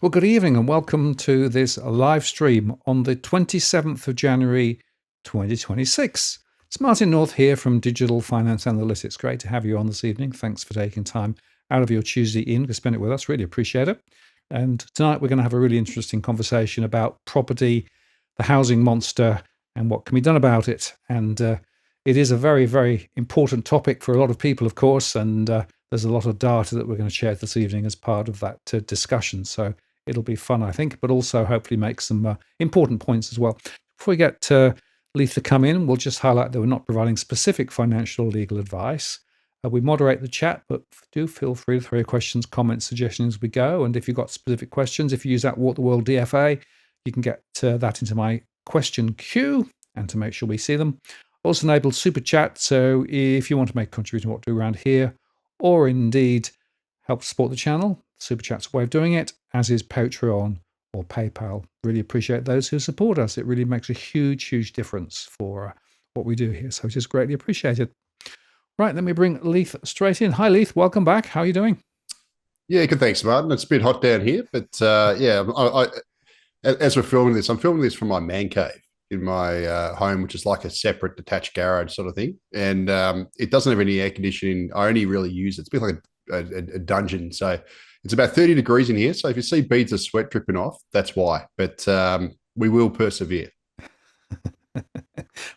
Well, good evening and welcome to this live stream on the 27th of January 2026. It's Martin North here from Digital Finance Analytics. Great to have you on this evening. Thanks for taking time out of your Tuesday evening to spend it with us. Really appreciate it. And tonight we're going to have a really interesting conversation about property, the housing monster, and what can be done about it. And it is a very, very important topic for a lot of people, of course, and there's a lot of data that we're going to share this evening as part of that discussion. So it'll be fun, I think, but also hopefully make some important points as well. Before we get Leith to come in, we'll just highlight that we're not providing specific financial or legal advice. We moderate the chat, but do feel free to throw your questions, comments, suggestions as we go. And if you've got specific questions, if you use that Walk the World DFA, you can get that into my question queue and to make sure we see them. Also enabled super chat, so if you want to make a contribution to what we do around here, or indeed help support the channel, super chat's a way of doing it, as is Patreon or PayPal. Really appreciate those who support us. It really makes a huge, huge difference for what we do here, so it is greatly appreciated. Right, let me bring Leith straight in. Hi, Leith. Welcome back. How are you doing? Yeah, good. Thanks, Martin. It's a bit hot down here, but as we're filming this, I'm filming this from my man cave in my home, which is like a separate detached garage sort of thing. And it doesn't have any air conditioning. I only really use it. It's a bit like a dungeon. So it's about 30 degrees in here. So if you see beads of sweat dripping off, that's why. But we will persevere.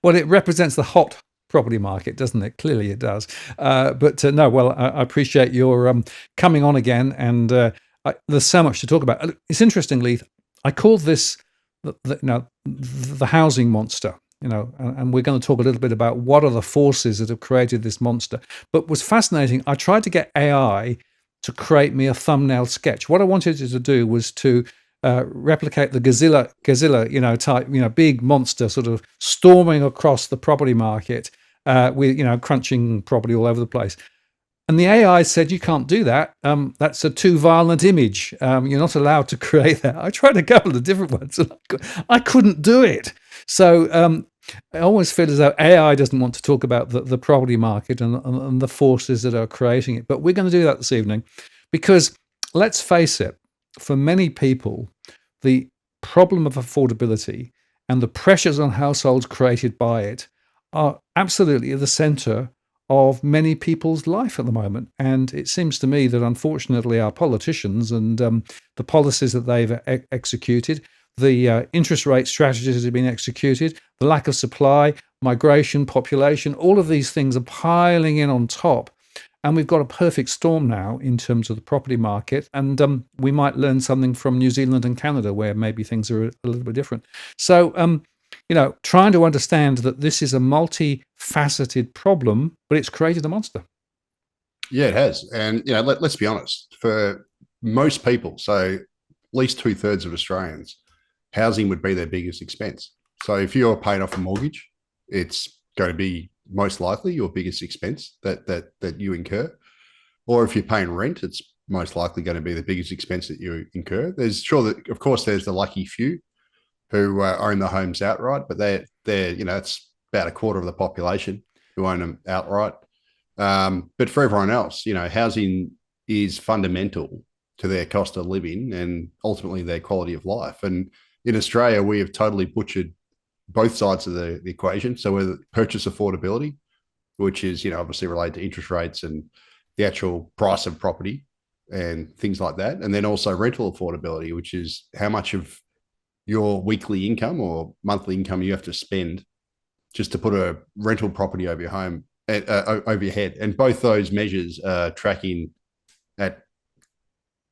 Well, it represents the hot property market, doesn't it? Clearly it does. But no, well, I appreciate your coming on again. And there's so much to talk about. It's interesting, Leith. I called this the housing monster, and we're going to talk a little bit about what are the forces that have created this monster. But what's fascinating, I tried to get AI to create me a thumbnail sketch. What I wanted it to do was to replicate the Godzilla, type, big monster sort of storming across the property market, with, crunching property all over the place. And the AI said, you can't do that. That's a too violent image. You're not allowed to create that. I tried a couple of different ones. And I couldn't do it. So I always feel as though AI doesn't want to talk about the property market and the forces that are creating it. But we're going to do that this evening because, let's face it, for many people, the problem of affordability and the pressures on households created by it are absolutely at the center of many people's life at the moment. And it seems to me that unfortunately our politicians and the policies that they've executed, the interest rate strategies that have been executed, the lack of supply, migration, population, all of these things are piling in on top. And we've got a perfect storm now in terms of the property market. And we might learn something from New Zealand and Canada, where maybe things are a little bit different. So, trying to understand that this is a multifaceted problem, but it's created a monster. Yeah, it has. And, let's be honest, for most people, so at least 2/3 of Australians, housing would be their biggest expense. So if you're paying off a mortgage, it's going to be most likely your biggest expense that you incur. Or if you're paying rent, it's most likely going to be the biggest expense that you incur. Of course, there's the lucky few who own the homes outright, but they're it's about a quarter of the population who own them outright. But for everyone else, housing is fundamental to their cost of living and ultimately their quality of life. And in Australia, we have totally butchered both sides of the equation. So with purchase affordability, which is, obviously related to interest rates and the actual price of property and things like that. And then also rental affordability, which is how much of your weekly income or monthly income you have to spend just to put a rental property over your home, over your head. And both those measures are tracking at,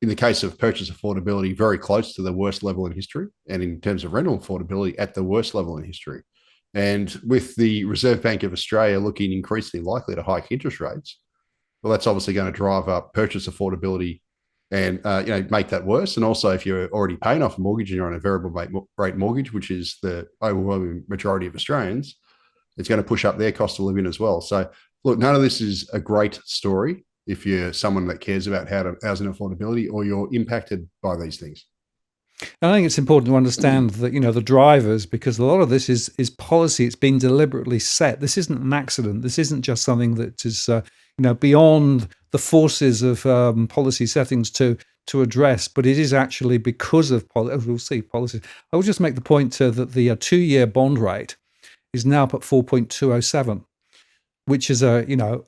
in the case of purchase affordability, very close to the worst level in history. And in terms of rental affordability, at the worst level in history. And with the Reserve Bank of Australia looking increasingly likely to hike interest rates, well, that's obviously going to drive up purchase affordability and make that worse. And also, if you're already paying off a mortgage and you're on a variable rate mortgage, which is the overwhelming majority of Australians, it's going to push up their cost of living as well. So, look, none of this is a great story if you're someone that cares about housing affordability or you're impacted by these things. And I think it's important to understand that, the drivers, because a lot of this is policy. It's been deliberately set. This isn't an accident. This isn't just something that is, beyond the forces of policy settings to to address, but it is actually because of we'll see policies. I will just make the point that the 2-year bond rate is now up at 4.207, which is a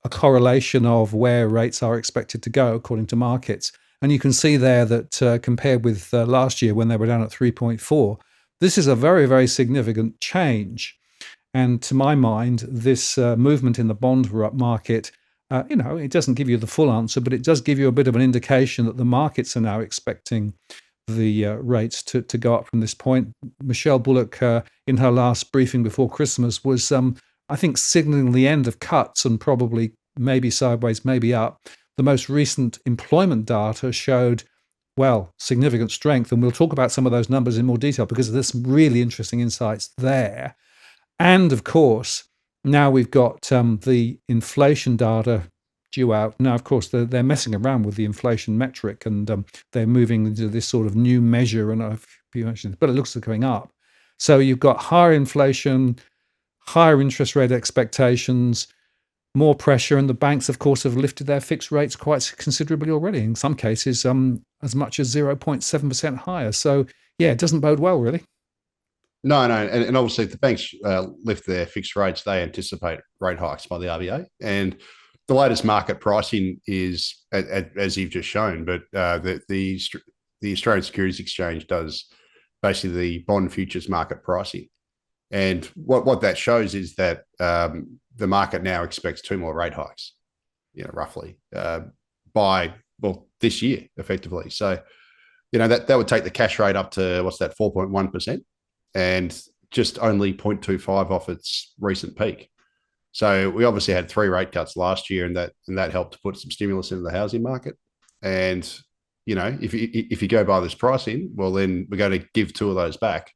correlation of where rates are expected to go according to markets. And you can see there that compared with last year when they were down at 3.4, this is a very, very significant change. And to my mind, this movement in the bond market, it doesn't give you the full answer, but it does give you a bit of an indication that the markets are now expecting the rates to go up from this point. Michelle Bullock, in her last briefing before Christmas, was, I think, signaling the end of cuts and probably maybe sideways, maybe up. The most recent employment data showed, significant strength. And we'll talk about some of those numbers in more detail because there's some really interesting insights there. And of course, now we've got the inflation data due out. Now, of course, they're messing around with the inflation metric and they're moving into this sort of new measure. And but it looks like going up. So you've got higher inflation, higher interest rate expectations, more pressure. And the banks, of course, have lifted their fixed rates quite considerably already. In some cases, as much as 0.7% higher. So, yeah, it doesn't bode well, really. No, and obviously if the banks lift their fixed rates, they anticipate rate hikes by the RBA. And the latest market pricing is, as you've just shown, but the Australian Securities Exchange does basically the bond futures market pricing. And what that shows is that the market now expects 2 more rate hikes, roughly, by this year, effectively. So, that would take the cash rate up to 4.1%. And just only 0.25 off its recent peak. So we obviously had 3 rate cuts last year, and that helped to put some stimulus into the housing market. And if you go by this pricing, well, then we're going to give 2 of those back.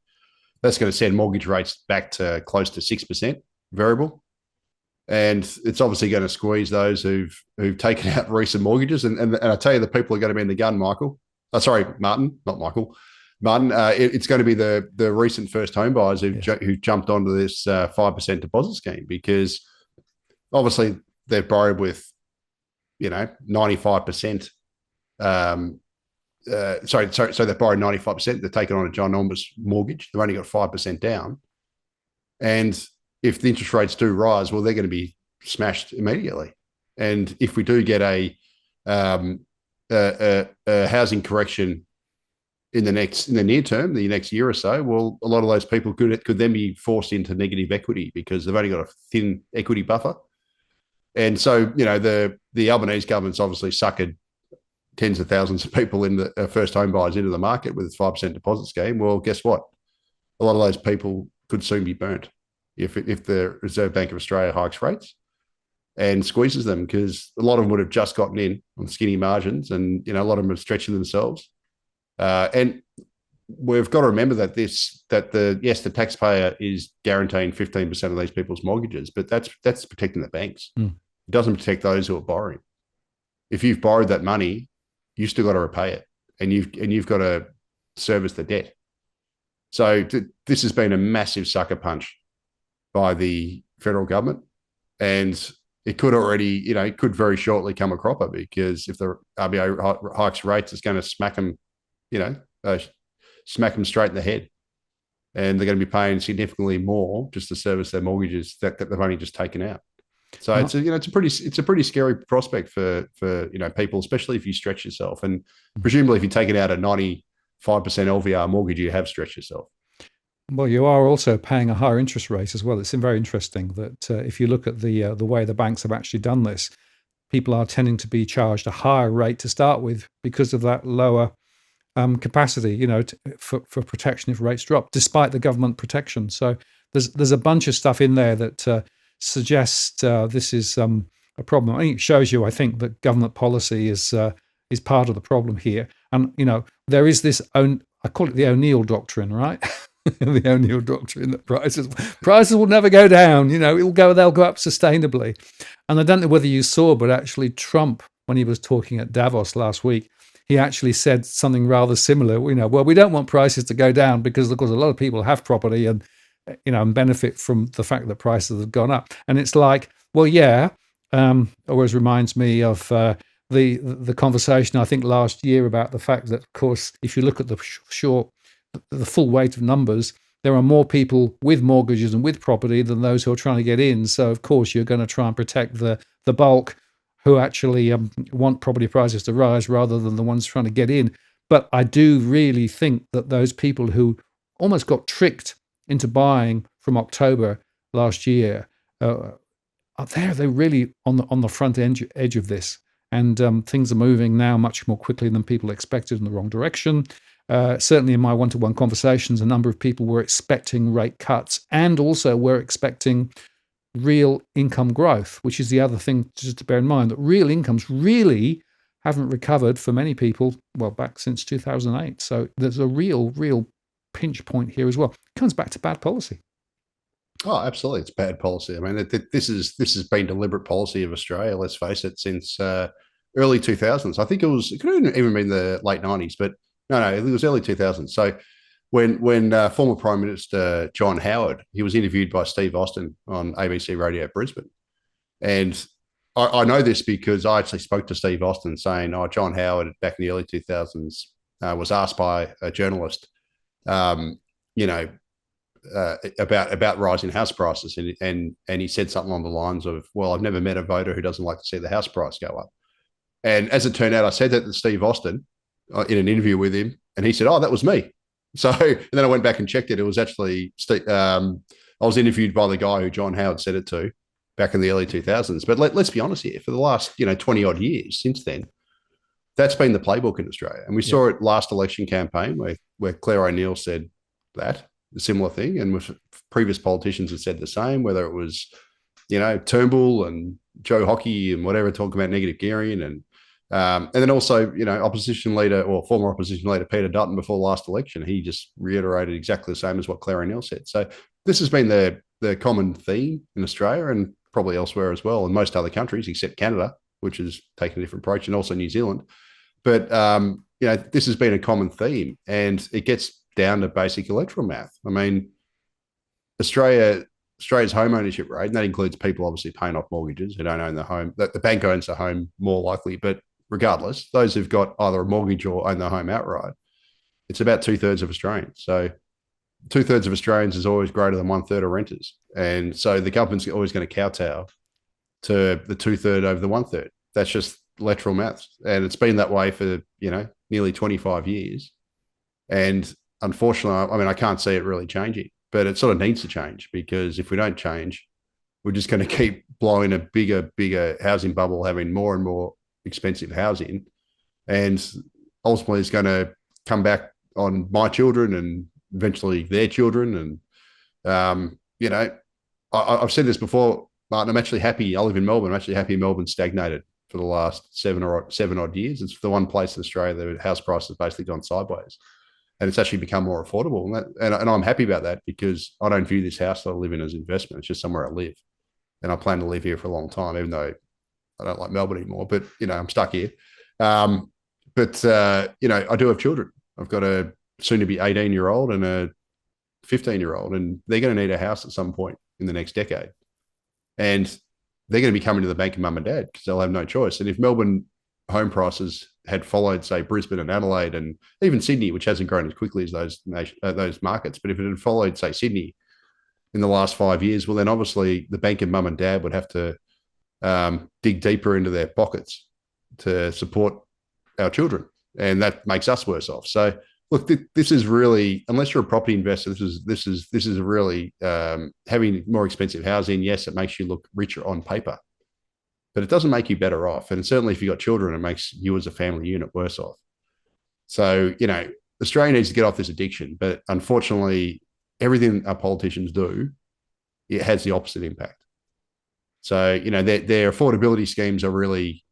That's going to send mortgage rates back to close to 6% variable, and it's obviously going to squeeze those who've taken out recent mortgages. And I tell you, the people are going to be in the gun, Martin, not Michael. Martin, it's going to be the recent first home buyers who jumped onto this 5% deposit scheme, because obviously they've borrowed with 95%. So they've borrowed 95%. They've taken on a ginormous mortgage. They've only got 5% down, and if the interest rates do rise, well, they're going to be smashed immediately. And if we do get a housing correction in the near term, the next year or so, well, a lot of those people could then be forced into negative equity because they've only got a thin equity buffer. And so, the Albanese government's obviously suckered tens of thousands of people in the first home buyers into the market with its 5% deposit scheme. Well, guess what? A lot of those people could soon be burnt if the Reserve Bank of Australia hikes rates and squeezes them, because a lot of them would have just gotten in on skinny margins, and a lot of them are stretching themselves. And we've got to remember that the taxpayer is guaranteeing 15% of these people's mortgages, but that's protecting the banks. It doesn't protect those who are borrowing. If you've borrowed that money, you still got to repay it, and you've got to service the debt. So this has been a massive sucker punch by the federal government, and it could already, it could very shortly come a cropper, because if the RBA hikes rates, it's going to smack them straight in the head, and they're going to be paying significantly more just to service their mortgages that they've only just taken out. So it's a pretty scary prospect for people, especially if you stretch yourself, and presumably if you're taking out a 95% LVR mortgage, you have stretched yourself. Well, you are also paying a higher interest rate as well. It's very interesting that if you look at the way the banks have actually done this, people are tending to be charged a higher rate to start with because of that lower capacity, for protection if rates drop, despite the government protection. So there's a bunch of stuff in there that suggests this is a problem. I think it shows you, I think, that government policy is part of the problem here. And there is this I call it the O'Neill doctrine, right? The O'Neill doctrine that prices will never go down. They'll go up sustainably. And I don't know whether you saw, but actually Trump, when he was talking at Davos last week, he actually said something rather similar. Well, we don't want prices to go down because, of course, a lot of people have property and benefit from the fact that prices have gone up. And it's like, well, yeah, always reminds me of the conversation I think last year about the fact that, of course, if you look at the full weight of numbers, there are more people with mortgages and with property than those who are trying to get in. So, of course, you're going to try and protect the bulk who actually want property prices to rise rather than the ones trying to get in. But I do really think that those people who almost got tricked into buying from October last year are there. They're really on the front edge of this, and things are moving now much more quickly than people expected in the wrong direction. Certainly in my one-to-one conversations, a number of people were expecting rate cuts and also were expecting real income growth, which is the other thing just to bear in mind, that real incomes really haven't recovered for many people, well, back since 2008. So there's a real pinch point here as well. It comes back to bad policy. Oh, absolutely. It's bad policy. I mean, this has been deliberate policy of Australia, let's face it, since early 2000s. I think it could have even been the late 90s, but no, it was early 2000s. So when former Prime Minister John Howard, he was interviewed by Steve Austin on ABC Radio Brisbane. And I know this because I actually spoke to Steve Austin saying, John Howard back in the early 2000s was asked by a journalist, about rising house prices. And he said something along the lines of, well, I've never met a voter who doesn't like to see the house price go up. And as it turned out, I said that to Steve Austin in an interview with him, and he said, that was me. So, and then I went back and checked it. It was actually, I was interviewed by the guy who John Howard said it to back in the early 2000s. But let's be honest here, for the last, 20 odd years since then, that's been the playbook in Australia. And we saw it last election campaign where Claire O'Neill said that, a similar thing. And with previous politicians have said the same, whether it was, Turnbull and Joe Hockey and whatever, talking about negative gearing. And then also, opposition leader or former opposition leader Peter Dutton before the last election, he just reiterated exactly the same as what Claire O'Neill said. So this has been the common theme in Australia and probably elsewhere as well, in most other countries except Canada, which has taken a different approach, and also New Zealand. But this has been a common theme, and it gets down to basic electoral math. I mean, Australia's home ownership rate, and that includes people obviously paying off mortgages who don't own the home. The bank owns the home more likely, but regardless, those who've got either a mortgage or own the home outright, it's about 2/3 of Australians. So 2/3 of Australians is always greater than 1/3 of renters. And so the government's always going to kowtow to the 2/3 over the 1/3. That's just electoral maths. And it's been that way for, nearly 25 years. And unfortunately, I mean, I can't see it really changing, but it sort of needs to change, because if we don't change, we're just going to keep blowing a bigger housing bubble, having more and more expensive housing. And ultimately it's going to come back on my children and eventually their children. And, I've said this before, Martin, I'm actually happy. I live in Melbourne. I'm actually happy Melbourne stagnated for the last seven odd years. It's the one place in Australia that house prices have basically gone sideways, and it's actually become more affordable. And I'm happy about that, because I don't view this house that I live in as investment. It's just somewhere I live, and I plan to live here for a long time, even though I don't like Melbourne anymore. But I'm stuck here. I do have children. I've got a soon-to-be 18-year-old and a 15-year-old, and they're going to need a house at some point in the next decade. And they're going to be coming to the bank of mum and dad, because they'll have no choice. And if Melbourne home prices had followed, say, Brisbane and Adelaide and even Sydney, which hasn't grown as quickly as those markets, but if it had followed, say, Sydney in the last 5 years, well, then obviously the bank of mum and dad would have to dig deeper into their pockets to support our children, and that makes us worse off. So, look, this is really, unless you're a property investor, this is really having more expensive housing. Yes, it makes you look richer on paper, but it doesn't make you better off. And certainly, if you've got children, it makes you as a family unit worse off. So, Australia needs to get off this addiction, but unfortunately, everything our politicians do, it has the opposite impact. So, their affordability schemes are really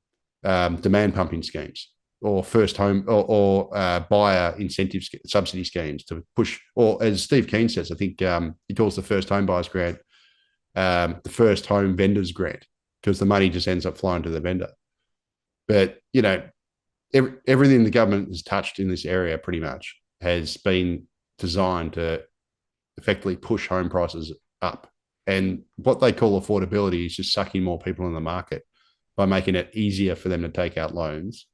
demand pumping schemes, or first home or buyer incentive subsidy schemes to push, or as Steve Keen says, I think he calls the first home buyers grant the first home vendors grant, because the money just ends up flowing to the vendor. But, everything the government has touched in this area pretty much has been designed to effectively push home prices up. And what they call affordability is just sucking more people in the market by making it easier for them to take out loans,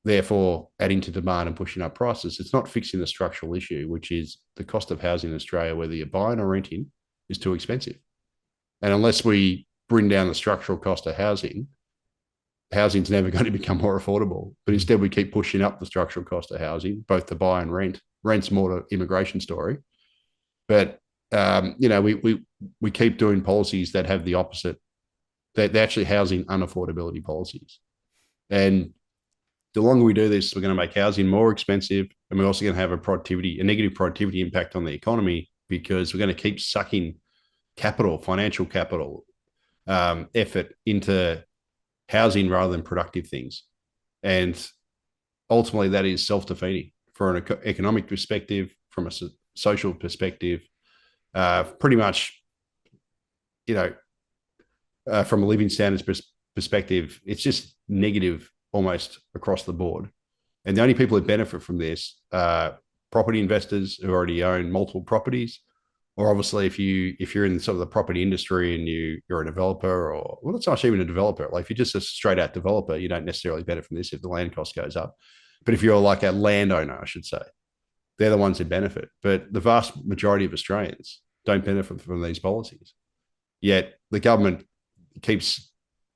therefore adding to demand and pushing up prices. It's not fixing the structural issue, which is the cost of housing in Australia, whether you're buying or renting, is too expensive. And unless we bring down the structural cost of housing, housing's never going to become more affordable. But instead, we keep pushing up the structural cost of housing, both to buy and rent. Rent's more to immigration story. But, we keep doing policies that have the opposite. They're actually housing unaffordability policies. And the longer we do this, we're going to make housing more expensive, and we're also going to have a negative productivity impact on the economy, because we're going to keep sucking capital, financial capital, effort into housing rather than productive things. And ultimately, that is self-defeating for an economic perspective, from a social perspective, pretty much, from a living standards perspective, it's just negative almost across the board. And the only people who benefit from this are property investors who already own multiple properties, or obviously if you're in sort of the property industry and you're a developer, or well, it's not even a developer. Like if you're just a straight out developer, you don't necessarily benefit from this if the land cost goes up. But if you're like a landowner, I should say, they're the ones who benefit. But the vast majority of Australians don't benefit from these policies. Yet the government keeps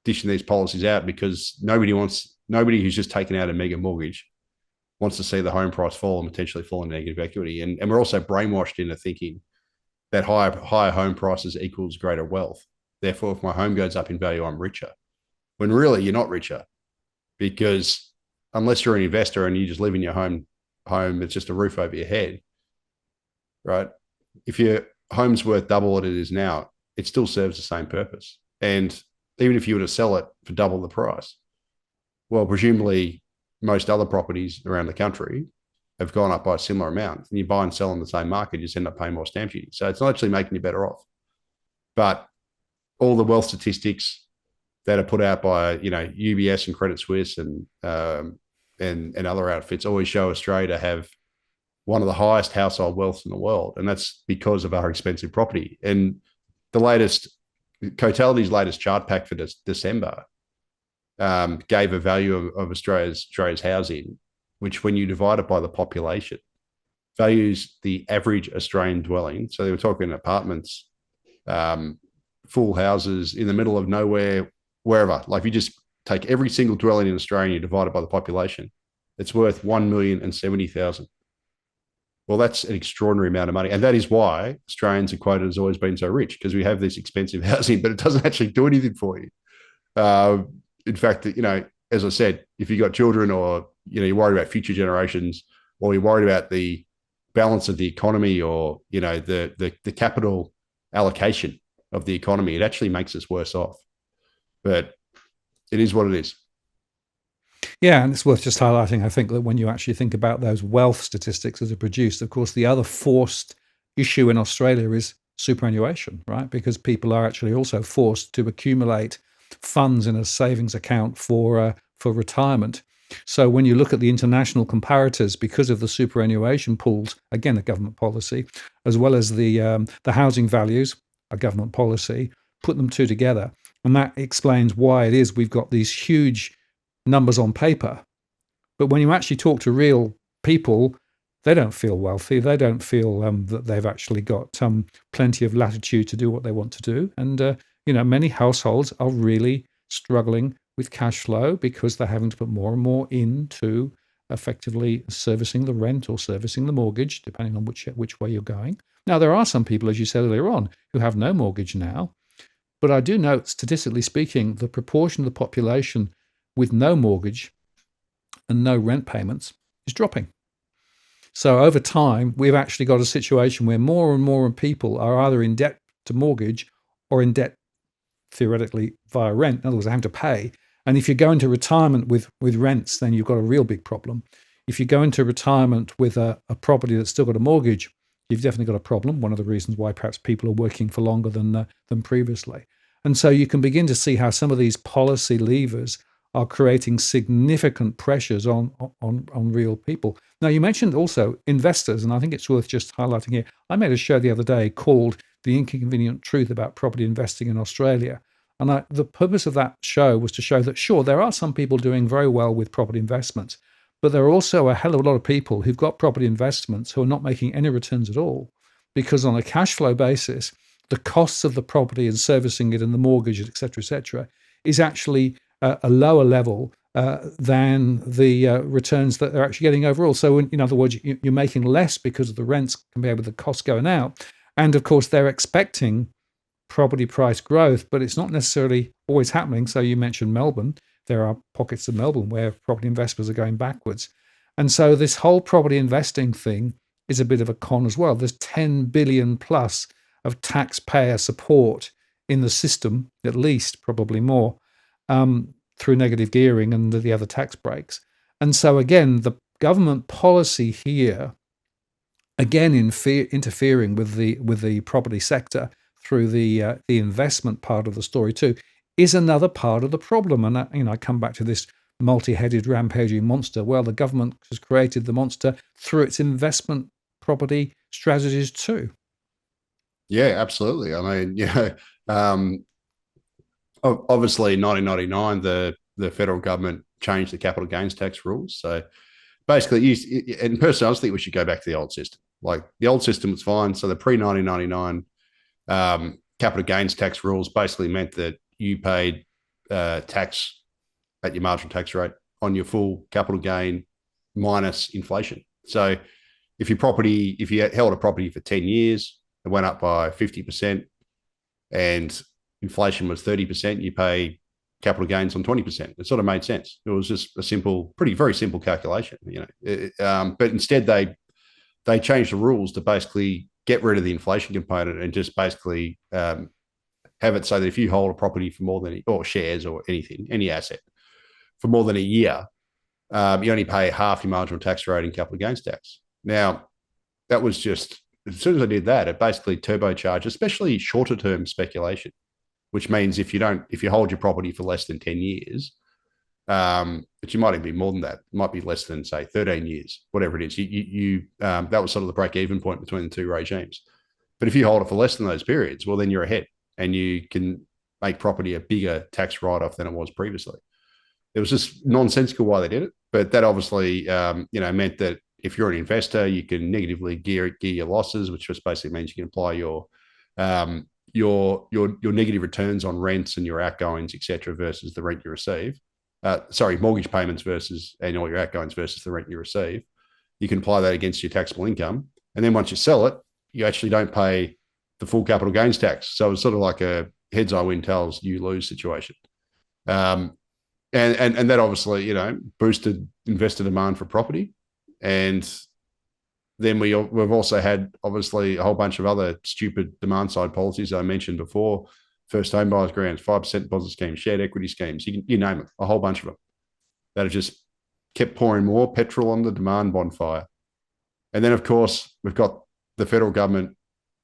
dishing these policies out because nobody who's just taken out a mega mortgage wants to see the home price fall and potentially fall in negative equity. And we're also brainwashed into thinking that higher home prices equals greater wealth. Therefore, if my home goes up in value, I'm richer. When really you're not richer, because unless you're an investor and you just live in your home, it's just a roof over your head, right? If your home's worth double what it is now, it still serves the same purpose. And even if you were to sell it for double the price, well, presumably most other properties around the country have gone up by a similar amount, and you buy and sell in the same market, you just end up paying more stamp duty. So it's not actually making you better off. But all the wealth statistics that are put out by UBS and Credit Suisse and other outfits always show Australia to have one of the highest household wealths in the world, and that's because of our expensive property. And Cotality's latest chart pack for December gave a value of Australia's housing, which, when you divide it by the population, values the average Australian dwelling. So they were talking apartments, full houses in the middle of nowhere, wherever. Like if you just take every single dwelling in Australia and you divide it by the population, it's worth 1,070,000. Well, that's an extraordinary amount of money. And that is why Australians are quoted as always being so rich, because we have this expensive housing, but it doesn't actually do anything for you. In fact, as I said, if you've got children, or you're worried about future generations, or you're worried about the balance of the economy, or the capital allocation of the economy, it actually makes us worse off. But it is what it is. Yeah, and it's worth just highlighting, I think, that when you actually think about those wealth statistics that are produced, of course, the other forced issue in Australia is superannuation, right? Because people are actually also forced to accumulate funds in a savings account for retirement. So when you look at the international comparators, because of the superannuation pools, again, a government policy, as well as the housing values, a government policy, put them two together. And that explains why it is we've got these huge numbers on paper. But when you actually talk to real people, they don't feel wealthy. They don't feel that they've actually got plenty of latitude to do what they want to do. And, many households are really struggling with cash flow because they're having to put more and more into effectively servicing the rent or servicing the mortgage, depending on which way you're going. Now, there are some people, as you said earlier on, who have no mortgage now. But I do note, statistically speaking, the proportion of the population with no mortgage and no rent payments is dropping. So over time, we've actually got a situation where more and more people are either in debt to mortgage or in debt theoretically via rent. In other words, they have to pay. And if you go into retirement with rents, then you've got a real big problem. If you go into retirement with a property that's still got a mortgage, you've definitely got a problem. One of the reasons why perhaps people are working for longer than previously. And so you can begin to see how some of these policy levers are creating significant pressures on real people. Now, you mentioned also investors, and I think it's worth just highlighting here. I made a show the other day called The Inconvenient Truth About Property Investing in Australia. And the purpose of that show was to show that, sure, there are some people doing very well with property investments, but there are also a hell of a lot of people who've got property investments who are not making any returns at all, because on a cash flow basis, the costs of the property and servicing it and the mortgage, et cetera, is actually a lower level than the returns that they're actually getting overall. So in other words, you're making less because of the rents compared with the costs going out. And of course, they're expecting property price growth, but it's not necessarily always happening. So you mentioned Melbourne. There are pockets of Melbourne where property investors are going backwards. And so this whole property investing thing is a bit of a con as well. There's 10 billion plus of taxpayer support in the system, at least, probably more, through negative gearing and the other tax breaks. And so again, the government policy here, again, interfering with the property sector through the investment part of the story too, is another part of the problem. And I come back to this multi-headed rampaging monster. Well, the government has created the monster through its investment property strategies too. Yeah, absolutely. I mean, obviously in 1999, the federal government changed the capital gains tax rules. So basically, and personally, I just think we should go back to the old system. Like the old system was fine. So the pre-1999 capital gains tax rules basically meant that you paid tax at your marginal tax rate on your full capital gain minus inflation. So if you held a property for 10 years, it went up by 50%, and inflation was 30%, you pay capital gains on 20%. It sort of made sense. It was just a very simple calculation, but instead they changed the rules to basically get rid of the inflation component and just basically have it so that if you hold a property for more than, or shares or anything, any asset for more than a year, you only pay half your marginal tax rate in capital gains tax. Now, that was just, as soon as I did that, it basically turbocharged, especially shorter term speculation, which means if you hold your property for less than 10 years, but you might even be more than that, it might be less than, say, 13 years, whatever it is. That was sort of the break-even point between the two regimes. But if you hold it for less than those periods, well, then you're ahead and you can make property a bigger tax write-off than it was previously. It was just nonsensical why they did it, but that obviously, meant that if you're an investor, you can negatively gear your losses, which just basically means you can apply your negative returns on rents and your outgoings, etc., versus the rent you receive. Mortgage payments and all your outgoings versus the rent you receive. You can apply that against your taxable income, and then once you sell it, you actually don't pay the full capital gains tax. So it's sort of like a heads I win, tails you lose situation. And that obviously, boosted investor demand for property. And then we've also had obviously a whole bunch of other stupid demand side policies I mentioned before: first home buyers grants, 5% deposit schemes, shared equity schemes, you name it, a whole bunch of them that have just kept pouring more petrol on the demand bonfire. And then, of course, we've got the federal government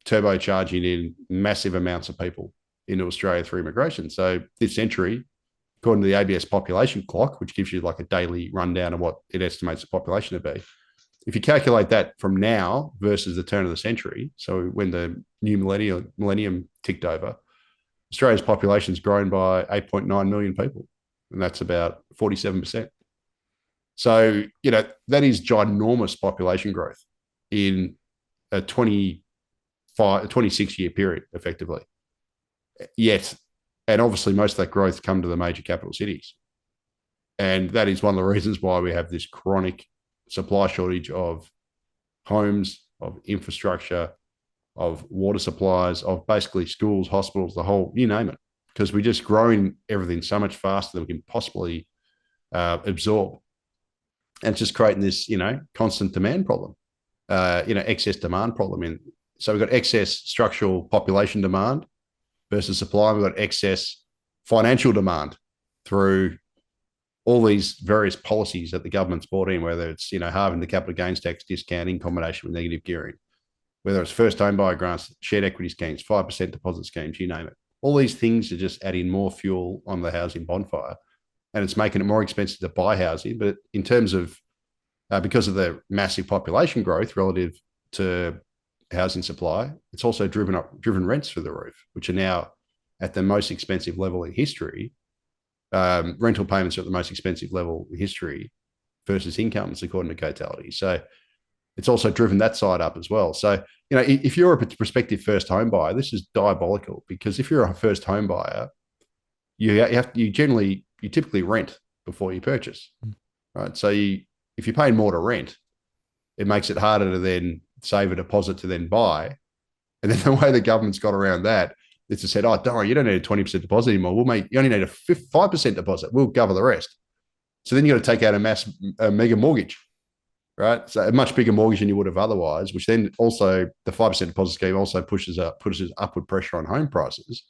turbocharging in massive amounts of people into Australia through immigration. So this century, according to the ABS population clock, which gives you like a daily rundown of what it estimates the population to be, if you calculate that from now versus the turn of the century, so when the new millennium ticked over, Australia's population has grown by 8.9 million people, and that's about 47%. So, that is ginormous population growth in a 26-year period, effectively. And obviously most of that growth come to the major capital cities. And that is one of the reasons why we have this chronic supply shortage of homes, of infrastructure, of water supplies, of basically schools, hospitals, the whole, you name it, because we're just growing everything so much faster than we can possibly absorb. And it's just creating this, constant demand problem, excess demand problem. And so we've got excess structural population demand versus supply. We've got excess financial demand through all these various policies that the government's brought in, whether it's, halving the capital gains tax discount in combination with negative gearing, whether it's first home buyer grants, shared equity schemes, 5% deposit schemes, you name it. All these things are just adding more fuel on the housing bonfire, and it's making it more expensive to buy housing. But in terms of, because of the massive population growth relative to housing supply, it's also driven rents through the roof, which are now at the most expensive level in history. Rental payments are at the most expensive level in history versus incomes, according to Cotality. So it's also driven that side up as well. So, if you're a prospective first home buyer, this is diabolical, because if you're a first home buyer, you typically rent before you purchase, right? So if you're paying more to rent, it makes it harder to then save a deposit to then buy. And then the way the government's got around that is to say, oh, don't worry, you don't need a 20% deposit anymore. You only need a 5% deposit. We'll cover the rest. So then you got to take out a mega mortgage, right? So a much bigger mortgage than you would have otherwise, which then also the 5% deposit scheme also pushes upward pressure on home prices.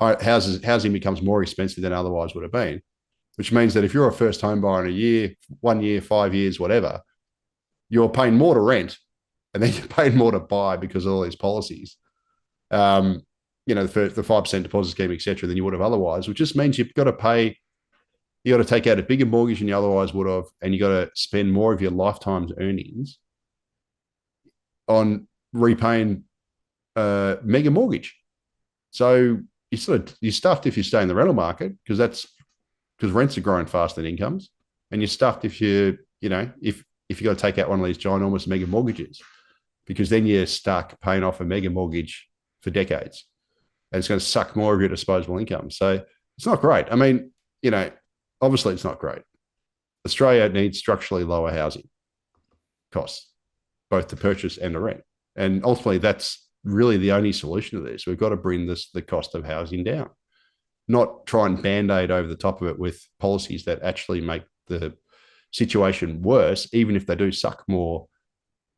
Housing becomes more expensive than otherwise would have been, which means that if you're a first home buyer in a year, 1 year, 5 years, whatever, you're paying more to rent, and then you're paying more to buy because of all these policies. The 5% deposit scheme, etc., than you would have otherwise, which just means you've got to take out a bigger mortgage than you otherwise would have, and you got to spend more of your lifetime's earnings on repaying a mega mortgage. So you're stuffed if you stay in the rental market, because rents are growing faster than incomes, and you're stuffed if you got to take out one of these ginormous mega mortgages, because then you're stuck paying off a mega mortgage for decades, and it's going to suck more of your disposable income. So it's not great. I mean, obviously it's not great. Australia needs structurally lower housing costs, both to purchase and to rent. And ultimately, that's really the only solution to this. We've got to bring the cost of housing down, not try and band-aid over the top of it with policies that actually make the situation worse, even if they do suck more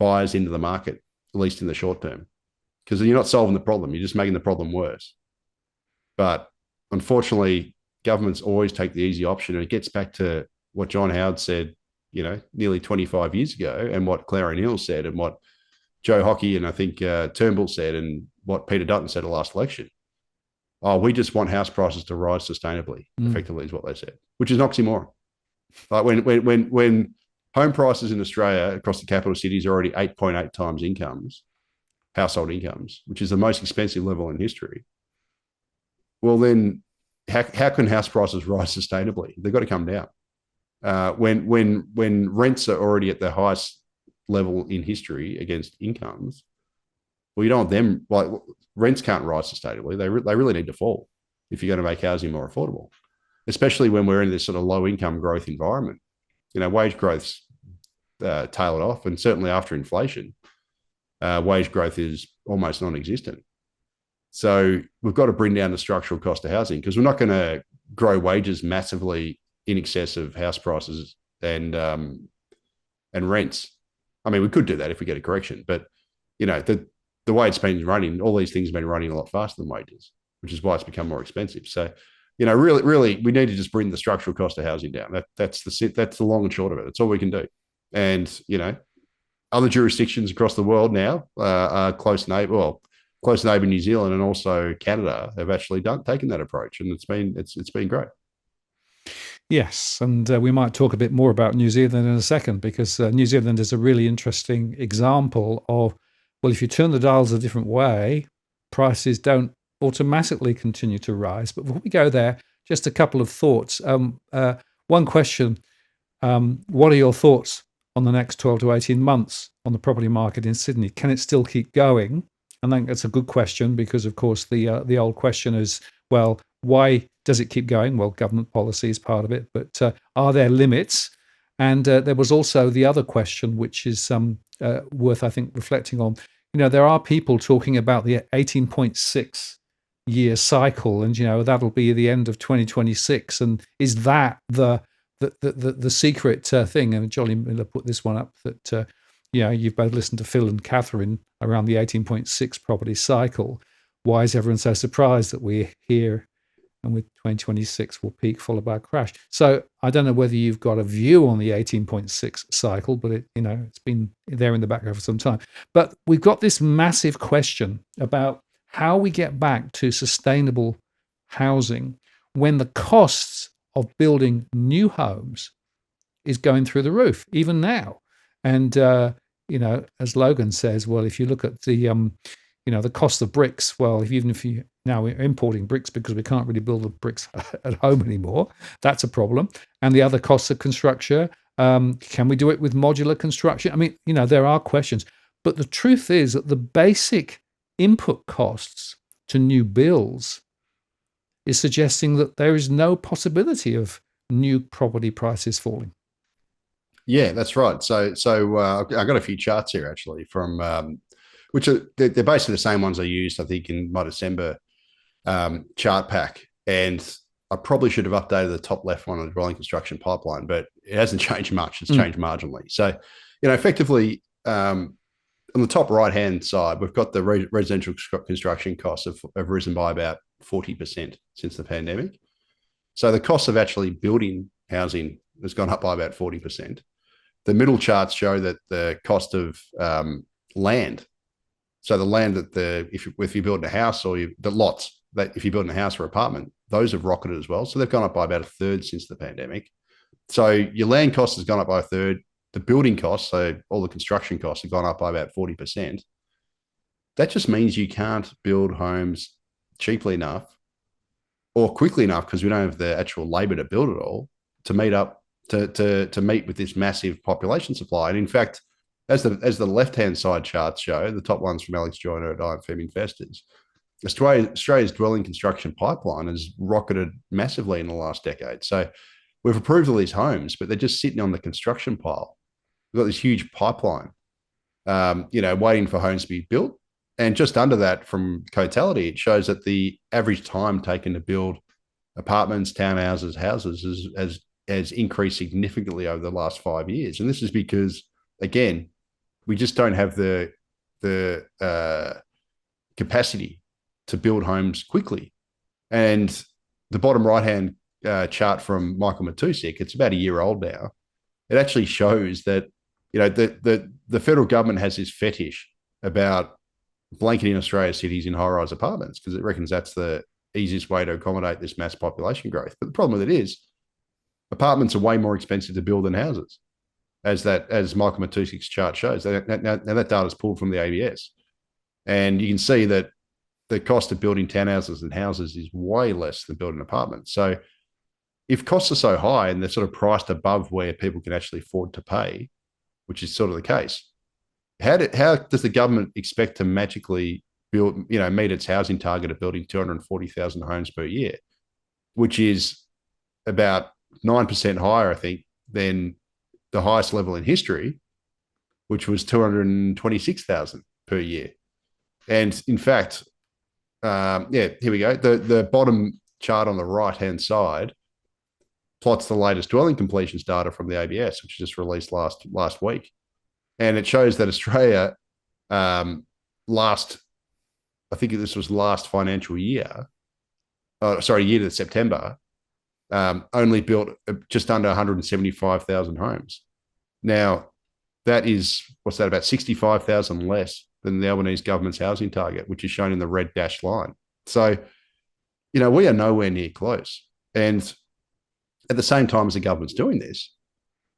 buyers into the market, at least in the short term. Because you're not solving the problem, you're just making the problem worse. But unfortunately, governments always take the easy option, and it gets back to what John Howard said, nearly 25 years ago, and what Claire O'Neill said, and what Joe Hockey and I think Turnbull said, and what Peter Dutton said at the last election. Oh, we just want house prices to rise sustainably, effectively is what they said, which is an oxymoron. Like when home prices in Australia across the capital cities are already 8.8 times household incomes, which is the most expensive level in history. Well, then how can house prices rise sustainably? They've got to come down. When rents are already at the highest level in history against incomes, well, you don't want them, like, rents can't rise sustainably. They really need to fall if you're going to make housing more affordable, especially when we're in this sort of low income growth environment. Wage growth's tailed off, and certainly after inflation, wage growth is almost non-existent. So we've got to bring down the structural cost of housing, because we're not going to grow wages massively in excess of house prices and rents. I mean, we could do that if we get a correction, but the way it's been running, all these things have been running a lot faster than wages, which is why it's become more expensive. So, really, we need to just bring the structural cost of housing down. That's the long and short of it. That's all we can do. And other jurisdictions across the world now are close neighbour New Zealand and also Canada have actually taken that approach, and it's been great. Yes, and we might talk a bit more about New Zealand in a second, because New Zealand is a really interesting example of, well, if you turn the dials a different way, prices don't automatically continue to rise. But before we go there, just a couple of thoughts. One question, what are your thoughts on the next 12 to 18 months on the property market in Sydney? Can it still keep going? I think that's a good question, because, of course, the old question is, well, why does it keep going? Well, government policy is part of it, but are there limits? And there was also the other question, which is worth, I think, reflecting on. There are people talking about the 18.6 year cycle, and that'll be the end of 2026. And is that the secret thing? And Jolly Miller put this one up that you've both listened to Phil and Catherine around the 18.6 property cycle. Why is everyone so surprised that we're here and with 2026 will peak followed by a crash? So I don't know whether you've got a view on the 18.6 cycle, but it's been there in the background for some time. But we've got this massive question about how we get back to sustainable housing when the costs of building new homes is going through the roof, even now. And as Logan says, well, if you look at the the cost of bricks. Well, even if you now we're importing bricks because we can't really build the bricks at home anymore, that's a problem. And the other costs of construction. Can we do it with modular construction? I mean, there are questions, but the truth is that the basic input costs to new builds is suggesting that there is no possibility of new property prices falling. Yeah, that's right. So I've got a few charts here actually from which are they're basically the same ones I used, I think, in my December chart pack. And I probably should have updated the top left one on the dwelling construction pipeline, but it hasn't changed much. It's changed marginally. So, effectively, on the top right-hand side, we've got the residential construction costs have risen by about 40% since the pandemic. So the cost of actually building housing has gone up by about 40%. The middle charts show that the cost of land, so the land that if you're building a house or the lots that if you're building a house or apartment, those have rocketed as well. So they've gone up by about a third since the pandemic. So your land cost has gone up by a third. The building costs, so all the construction costs, have gone up by about 40%. That just means you can't build homes cheaply enough or quickly enough because we don't have the actual labor to build it all to meet up to meet with this massive population supply. And in fact, as the left-hand side charts show, the top one's from Alex Joyner at IFM Investors, Australia's dwelling construction pipeline has rocketed massively in the last decade. So we've approved all these homes, but they're just sitting on the construction pile. We've got this huge pipeline, waiting for homes to be built. And just under that, from Cotality, it shows that the average time taken to build apartments, townhouses, houses has increased significantly over the last 5 years. And this is because, again, we just don't have the capacity to build homes quickly. And the bottom right-hand chart from Michael Matusik, it's about a year old now. It actually shows that the federal government has this fetish about blanketing Australia's cities in high-rise apartments because it reckons that's the easiest way to accommodate this mass population growth. But the problem with it is apartments are way more expensive to build than houses, as Michael Matusik's chart shows. Now that data is pulled from the ABS. And you can see that the cost of building townhouses and houses is way less than building apartments. So if costs are so high and they're sort of priced above where people can actually afford to pay, which is sort of the case, how does the government expect to magically meet its housing target of building 240,000 homes per year, which is about 9% higher, I think, than the highest level in history, which was 226,000 per year. And in fact, here we go. The bottom chart on the right-hand side plots the latest dwelling completions data from the ABS, which was just released last week. And it shows that Australia, I think this was last financial year, year to September, only built just under 175,000 homes. Now, that is, about 65,000 less than the Albanese government's housing target, which is shown in the red dashed line. So, we are nowhere near close. And at the same time as the government's doing this,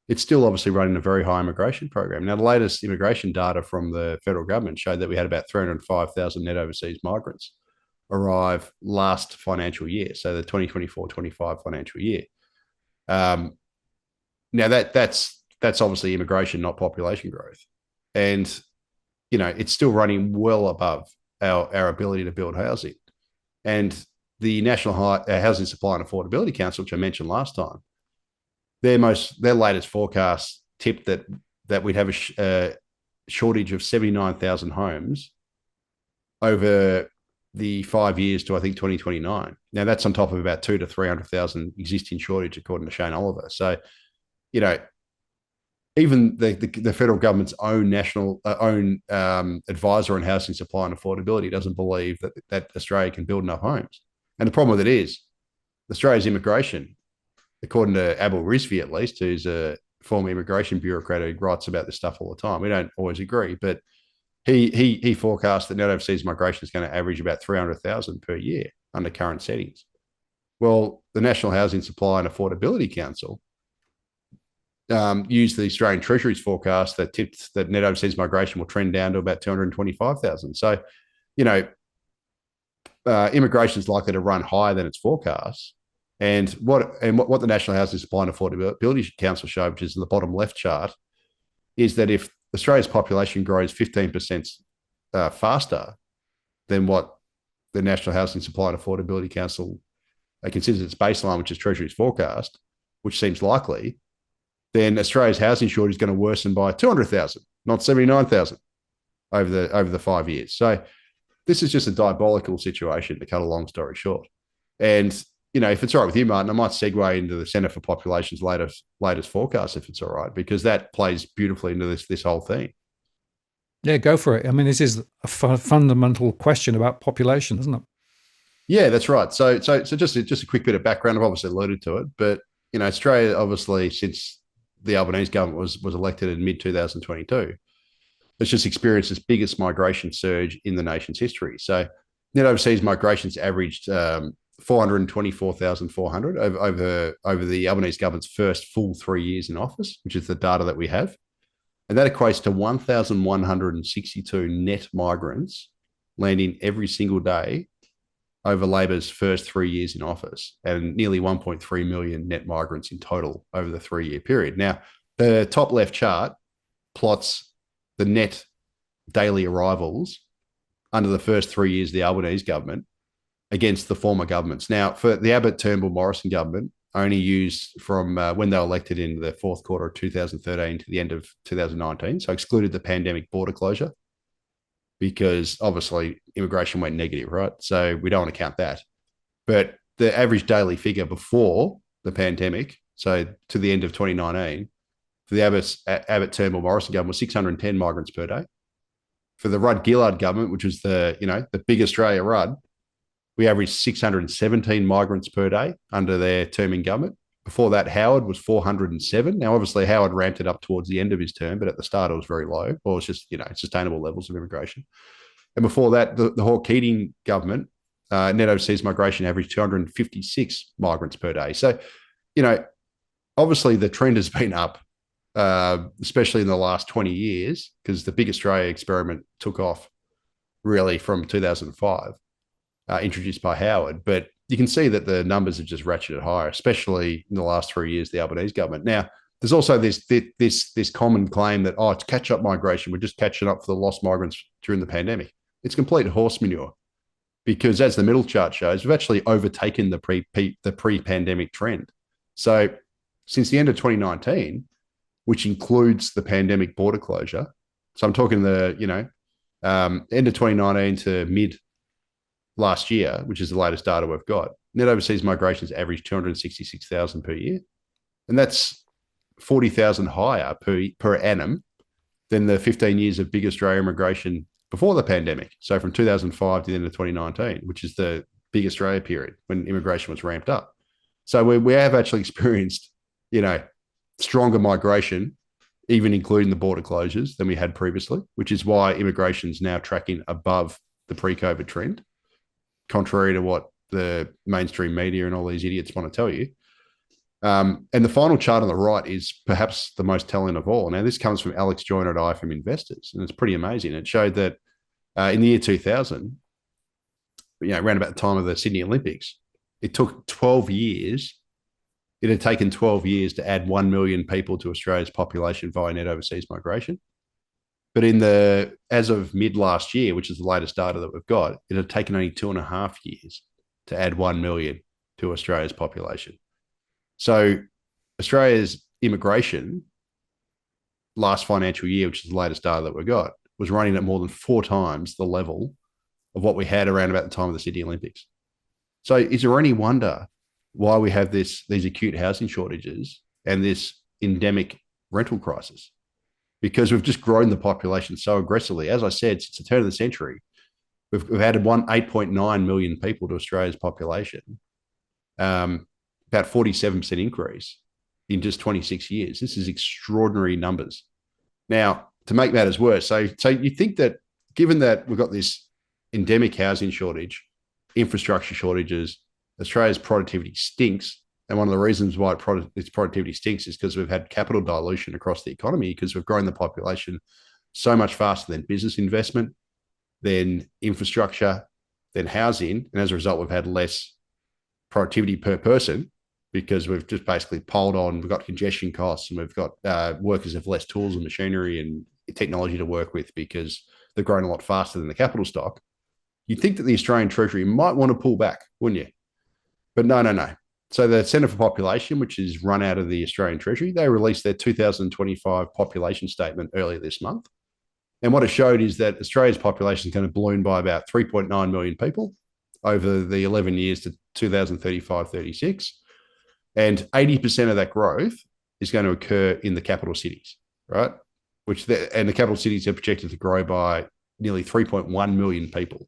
it's still obviously running a very high immigration program. Now, the latest immigration data from the federal government showed that we had about 305,000 net overseas migrants arrive last financial year, so the 2024-25 financial year. Now, that's obviously immigration, not population growth. And, it's still running well above our ability to build housing. And the National Housing Supply and Affordability Council, which I mentioned last time, their latest forecast tipped that we'd have a shortage of 79,000 homes over the 5 years to, I think, 2029. Now, that's on top of about 200,000 to 300,000 existing shortage, according to Shane Oliver. So, even the federal government's own national advisor on housing supply and affordability doesn't believe that Australia can build enough homes. And the problem with it is Australia's immigration, according to Abel Rizvi, at least, who's a former immigration bureaucrat who writes about this stuff all the time. We don't always agree, but he forecasts that net overseas migration is going to average about 300,000 per year under current settings. Well, the National Housing Supply and Affordability Council used the Australian Treasury's forecast that tipped that net overseas migration will trend down to about 225,000. So immigration is likely to run higher than its forecast. And what the National Housing Supply and Affordability Council showed, which is in the bottom left chart, is that if Australia's population grows 15% faster than what the National Housing Supply and Affordability Council considers its baseline, which is Treasury's forecast, which seems likely, then Australia's housing shortage is going to worsen by 200,000, not 79,000 over the 5 years. So this is just a diabolical situation, to cut a long story short. And, if it's all right with you, Martin, I might segue into the Centre for Population's latest forecast, if it's all right, because that plays beautifully into this whole thing. Yeah, go for it. I mean, this is a fundamental question about population, isn't it? Yeah, that's right. So just a quick bit of background. I've obviously alluded to it, but Australia, obviously, since the Albanese government was elected in mid-2022, has just experienced its biggest migration surge in the nation's history. So net overseas migrations averaged 424,400 over the Albanese government's first full 3 years in office, which is the data that we have. And that equates to 1,162 net migrants landing every single day over Labor's first 3 years in office, and nearly 1.3 million net migrants in total over the 3-year period. Now, the top left chart plots the net daily arrivals under the first 3 years of the Albanese government against the former governments. Now, for the Abbott, Turnbull, Morrison government, only used from when they were elected in the fourth quarter of 2013 to the end of 2019, so excluded the pandemic border closure, because obviously immigration went negative, right? So we don't want to count that. But the average daily figure before the pandemic, so to the end of 2019, for the Abbott, Turnbull, Morrison government was 610 migrants per day. For the Rudd-Gillard government, which was the big Australia Rudd, we averaged 617 migrants per day under their term in government. Before that, Howard was 407. Now, obviously, Howard ramped it up towards the end of his term, but at the start, it was very low, or it's just, sustainable levels of immigration. And before that, the Hawke-Keating government, net overseas migration averaged 256 migrants per day. So, obviously, the trend has been up, especially in the last 20 years, because the Big Australia experiment took off really from 2005, introduced by Howard. But you can see that the numbers have just ratcheted higher, especially in the last 3 years, the Albanese government. Now, there's also this common claim that, it's catch-up migration. We're just catching up for the lost migrants during the pandemic. It's complete horse manure, because as the middle chart shows, we've actually overtaken the pre-pandemic trend. So since the end of 2019, which includes the pandemic border closure, so I'm talking the end of 2019 to mid last year, which is the latest data we've got, net overseas migrations averaged 266,000 per year. And that's 40,000 higher per annum than the 15 years of big Australia immigration before the pandemic. So from 2005 to the end of 2019, which is the big Australia period when immigration was ramped up. So we have actually experienced, stronger migration, even including the border closures, than we had previously, which is why immigration is now tracking above the pre-COVID trend, contrary to what the mainstream media and all these idiots want to tell you. And the final chart on the right is perhaps the most telling of all. Now, this comes from Alex Joyner at IFM Investors, and it's pretty amazing. It showed that in the year 2000, around about the time of the Sydney Olympics, it took 12 years. It had taken 12 years to add 1 million people to Australia's population via net overseas migration. But as of mid last year, which is the latest data that we've got, it had taken only 2.5 years to add 1 million to Australia's population. So Australia's immigration last financial year, which is the latest data that we've got, was running at more than 4 times the level of what we had around about the time of the Sydney Olympics. So is there any wonder why we have these acute housing shortages and this endemic rental crisis? Because we've just grown the population so aggressively. As I said, since the turn of the century, we've added 8.9 million people to Australia's population, about 47% increase in just 26 years. This is extraordinary numbers. Now, to make matters worse, so you think that given that we've got this endemic housing shortage, infrastructure shortages, Australia's productivity stinks. And one of the reasons why its productivity stinks is because we've had capital dilution across the economy, because we've grown the population so much faster than business investment. then infrastructure, then housing. And as a result, we've had less productivity per person because we've just basically piled on. We've got congestion costs, and we've got workers have less tools and machinery and technology to work with because they've grown a lot faster than the capital stock. You'd think that the Australian Treasury might want to pull back, wouldn't you? But no. So the Centre for Population, which is run out of the Australian Treasury, they released their 2025 population statement earlier this month. And what it showed is that Australia's population is going to balloon by about 3.9 million people over the 11 years to 2035-36. And 80% of that growth is going to occur in the capital cities, right? And the capital cities are projected to grow by nearly 3.1 million people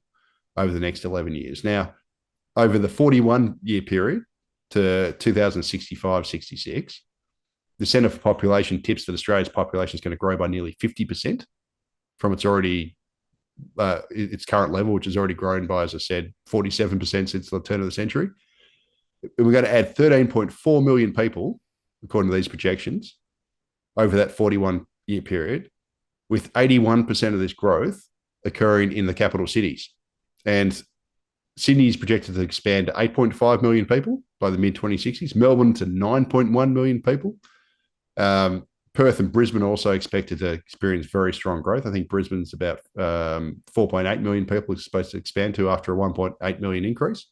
over the next 11 years. Now, over the 41-year period to 2065-66, the Centre for Population tips that Australia's population is going to grow by nearly 50% from its current level, which has already grown by, as I said, 47% since the turn of the century. And we're going to add 13.4 million people, according to these projections, over that 41-year period, with 81% of this growth occurring in the capital cities. And Sydney is projected to expand to 8.5 million people by the mid-2060s, Melbourne to 9.1 million people. Perth and Brisbane also expected to experience very strong growth. I think Brisbane's about 4.8 million people is supposed to expand to after a 1.8 million increase.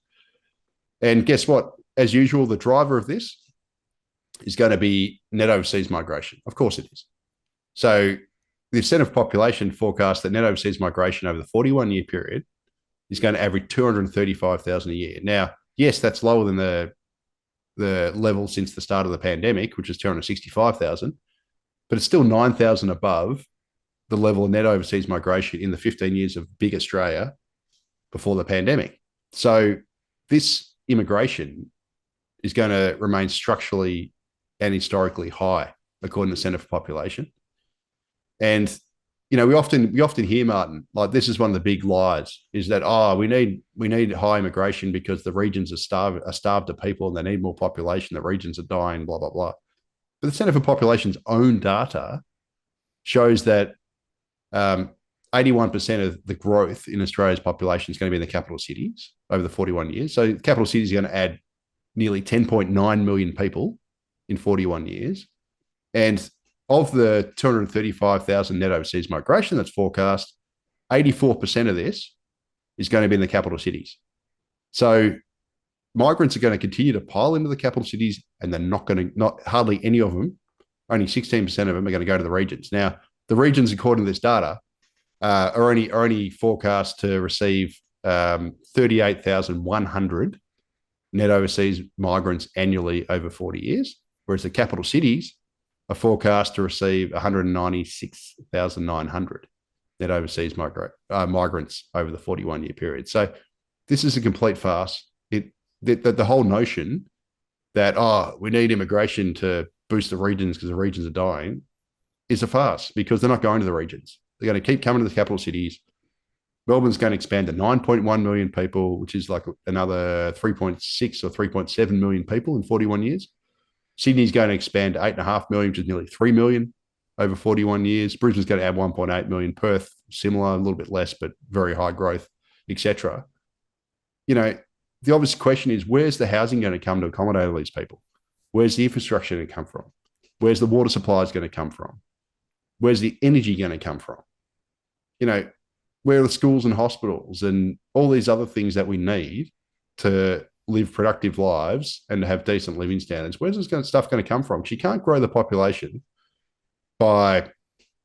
And guess what? As usual, the driver of this is going to be net overseas migration. Of course it is. So the Centre for Population forecast that net overseas migration over the 41-year period is going to average 235,000 a year. Now, yes, that's lower than the level since the start of the pandemic, which is 265,000, but it's still 9,000 above the level of net overseas migration in the 15 years of big Australia before the pandemic. So this immigration is going to remain structurally and historically high, according to the Centre for Population. And we often hear, Martin, like this is one of the big lies, is that we need high immigration because the regions are starved of people and they need more population. The regions are dying, blah blah blah. But the Centre for Population's own data shows that 81% of the growth in Australia's population is going to be in the capital cities over the 41 years. So the capital cities are going to add nearly 10.9 million people in 41 years. And of the 235,000 net overseas migration that's forecast, 84% of this is going to be in the capital cities. So migrants are going to continue to pile into the capital cities, and they're not hardly any of them, only 16% of them are going to go to the regions. Now, the regions, according to this data, are only forecast to receive 38,100 net overseas migrants annually over 40 years, whereas the capital cities are forecast to receive 196,900 net overseas migrants over the 41-year period. So this is a complete farce. The whole notion that, we need immigration to boost the regions because the regions are dying is a farce, because they're not going to the regions. They're going to keep coming to the capital cities. Melbourne's going to expand to 9.1 million people, which is like another 3.6 or 3.7 million people in 41 years. Sydney's going to expand to 8.5 million, which is nearly 3 million over 41 years. Brisbane's going to add 1.8 million. Perth, similar, a little bit less, but very high growth, etc. The obvious question is, where's the housing going to come to accommodate all these people? Where's the infrastructure going to come from? Where's the water supply going to come from? Where's the energy going to come from? Where are the schools and hospitals and all these other things that we need to live productive lives and to have decent living standards? Where's this stuff going to come from? She can't grow the population by,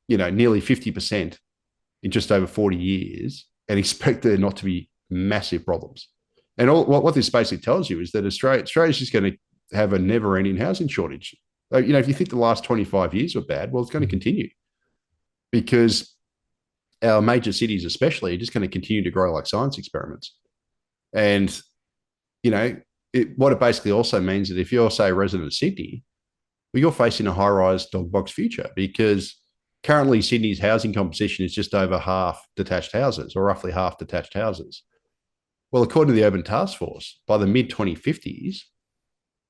nearly 50% in just over 40 years and expect there not to be massive problems. And what this basically tells you is that Australia's just going to have a never-ending housing shortage. If you think the last 25 years were bad, well, it's going to continue, because our major cities especially are just going to continue to grow like science experiments. And what it basically also means that if you're, say, a resident of Sydney, well, you're facing a high-rise dog box future, because currently Sydney's housing composition is just over half detached houses, or roughly half detached houses. Well, according to the Urban Task Force, by the mid-2050s,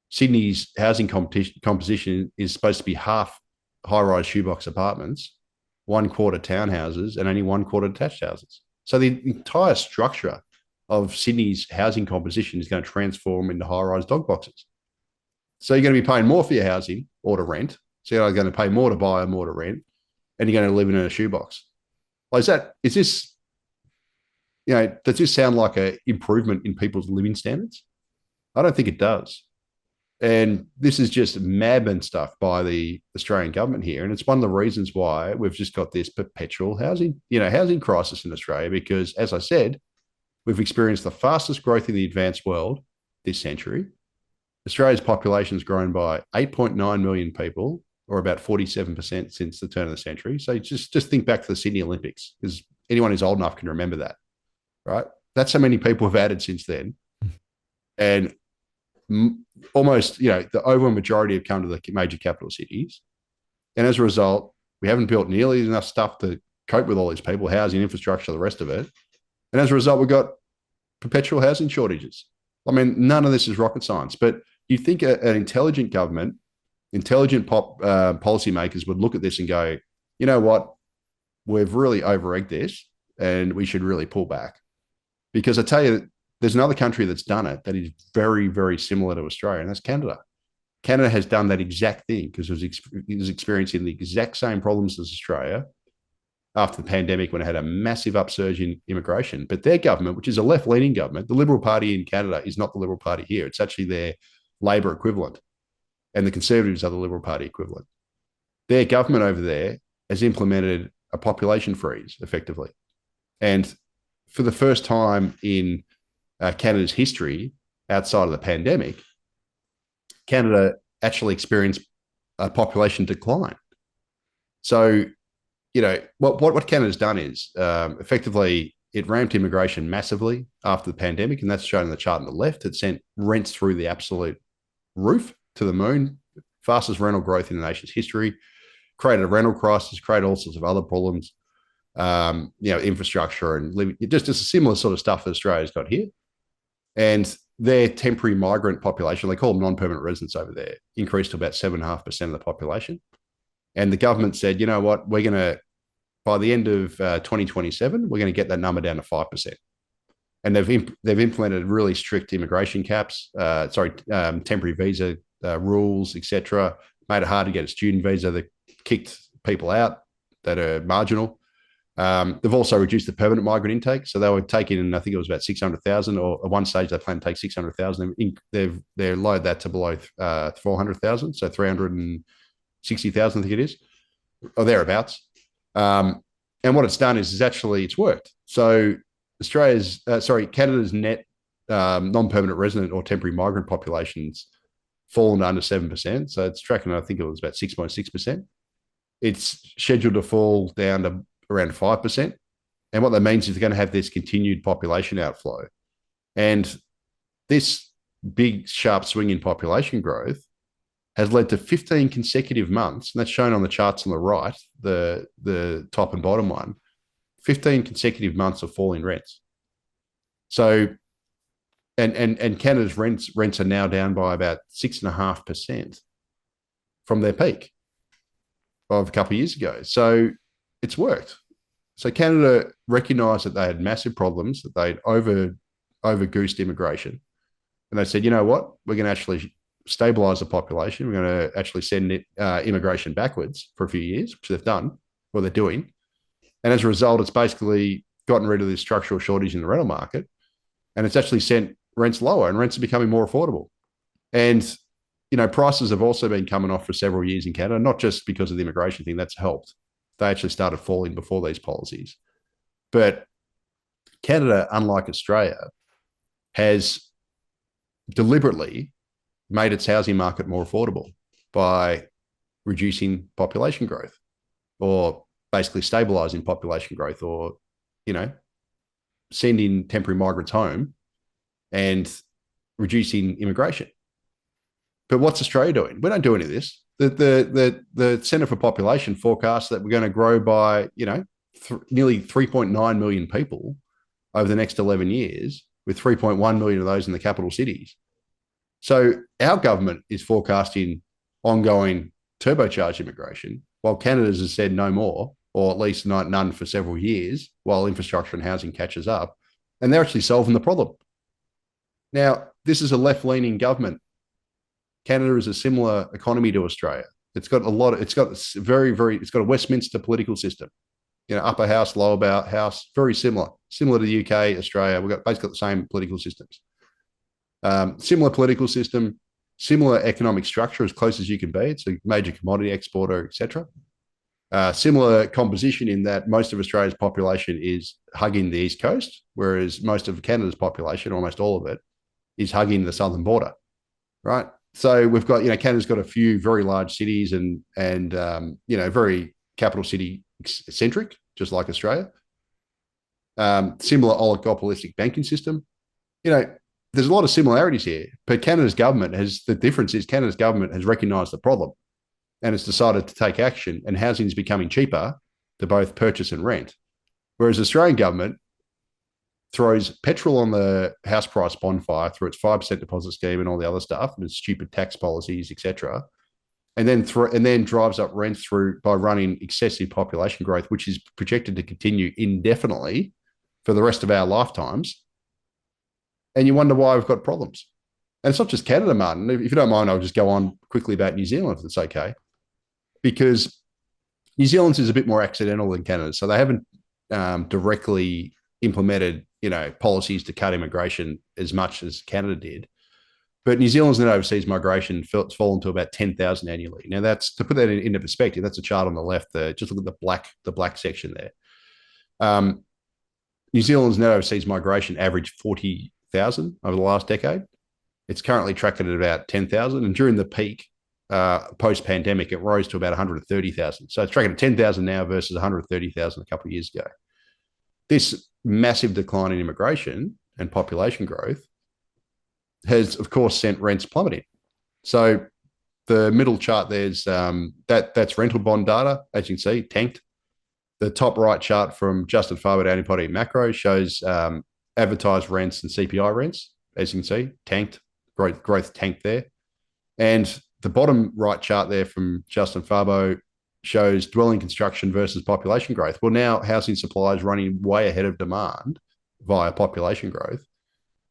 Sydney's housing composition is supposed to be half high-rise shoebox apartments, 1/4 townhouses, and only 1/4 detached houses. So the entire structure of Sydney's housing composition is going to transform into high-rise dog boxes. So you're going to be paying more for your housing or to rent. So you're going to pay more to buy or more to rent, and you're going to live in a shoebox. Like, is this, does this sound like an improvement in people's living standards? I don't think it does. And this is just madman stuff by the Australian government here. And it's one of the reasons why we've just got this perpetual housing crisis in Australia, because, as I said, we've experienced the fastest growth in the advanced world this century. Australia's population has grown by 8.9 million people, or about 47% since the turn of the century. So just think back to the Sydney Olympics, because anyone who's old enough can remember that, right? That's how many people have added since then. And almost, the overwhelming majority have come to the major capital cities. And as a result, we haven't built nearly enough stuff to cope with all these people, housing, infrastructure, the rest of it. And as a result, we've got perpetual housing shortages. I mean, none of this is rocket science, but you think an intelligent government, intelligent policymakers would look at this and go, you know what, we've really over-egged this and we should really pull back. Because I tell you, there's another country that's done it that is very, very similar to Australia, and that's Canada. Canada has done that exact thing because it was experiencing the exact same problems as Australia after the pandemic, when it had a massive upsurge in immigration. But their government, which is a left-leaning government, the Liberal Party in Canada is not the Liberal Party here. It's actually their Labor equivalent, and the Conservatives are the Liberal Party equivalent. Their government over there has implemented a population freeze, effectively. And for the first time in Canada's history, outside of the pandemic, Canada actually experienced a population decline. So, what Canada's done is effectively it ramped immigration massively after the pandemic, and that's shown in the chart on the left. It sent rents through the absolute roof to the moon, fastest rental growth in the nation's history, created a rental crisis, created all sorts of other problems, infrastructure and living, just a similar sort of stuff that Australia's got here. And their temporary migrant population, they call them non-permanent residents over there, increased to about 7.5% of the population. And the government said, you know what, we're going to, by the end of 2027, we're going to get that number down to 5%. And they've implemented really strict immigration caps, temporary visa rules, etc. Made it hard to get a student visa. They kicked people out that are marginal. They've also reduced the permanent migrant intake. So they were taking, I think it was about 600,000, or at one stage they plan to take 600,000. They've lowered that to below 400,000, so 360,000, I think it is, or thereabouts. And what it's done is actually it's worked. So Canada's net non-permanent resident or temporary migrant population's fallen to under 7%. So it's tracking, I think it was about 6.6%. It's scheduled to fall down to around 5%. And what that means is they're going to have this continued population outflow. And this big, sharp swing in population growth has led to 15 consecutive months, and that's shown on the charts on the right, the top and bottom one, 15 consecutive months of falling rents. So, and Canada's rents are now down by about 6.5% from their peak of a couple of years ago. So it's worked. So Canada recognised that they had massive problems, that they'd over-goosed immigration. And they said, you know what, we're going to actually stabilise the population. We're going to actually send immigration backwards for a few years, which they've done, or they're doing. And as a result, it's basically gotten rid of this structural shortage in the rental market, and it's actually sent rents lower, and rents are becoming more affordable. And, prices have also been coming off for several years in Canada, not just because of the immigration thing, that's helped. They actually started falling before these policies. But Canada, unlike Australia, has deliberately made its housing market more affordable by reducing population growth, or basically stabilising population growth, or, sending temporary migrants home and reducing immigration. But what's Australia doing? We don't do any of this. The Centre for Population forecasts that we're going to grow by, nearly 3.9 million people over the next 11 years, with 3.1 million of those in the capital cities. So our government is forecasting ongoing turbocharged immigration, while Canada's has said no more. or at least not none for several years, while infrastructure and housing catches up. And they're actually solving the problem. Now, this is a left-leaning government. Canada is a similar economy to Australia. It's got a Westminster political system. Upper house, lower house, very similar to the UK, Australia. We've basically got the same political systems. Similar political system, similar economic structure as close as you can be. It's a major commodity exporter, etc. Similar composition in that most of Australia's population is hugging the east coast, whereas most of Canada's population, almost all of it, is hugging the southern border, right? So we've got, Canada's got a few very large cities and very capital city centric, just like Australia. Similar oligopolistic banking system. There's a lot of similarities here, but Canada's government has recognised the problem and has decided to take action, and housing is becoming cheaper to both purchase and rent. Whereas the Australian government throws petrol on the house price bonfire through its 5% deposit scheme and all the other stuff, and its stupid tax policies, etc., and then drives up rents by running excessive population growth, which is projected to continue indefinitely for the rest of our lifetimes. And you wonder why we've got problems. And it's not just Canada, Martin. If you don't mind, I'll just go on quickly about New Zealand, if it's okay. Because New Zealand's is a bit more accidental than Canada. So they haven't directly implemented, policies to cut immigration as much as Canada did. But New Zealand's net overseas migration has fallen to about 10,000 annually. Now, that's, to put that into perspective, that's a chart on the left there. Just look at the black section there. New Zealand's net overseas migration averaged 40,000 over the last decade. It's currently tracking at about 10,000. And during the peak, post-pandemic, it rose to about 130,000. So it's tracking at 10,000 now versus 130,000 a couple of years ago. This massive decline in immigration and population growth has, of course, sent rents plummeting. So the middle chart there's that's rental bond data, as you can see, tanked. The top right chart from Justin Farber, Antipody Macro shows advertised rents and CPI rents, as you can see, tanked. Growth tanked there. And the bottom right chart there from Justin Farbo shows dwelling construction versus population growth. Well, now housing supply is running way ahead of demand via population growth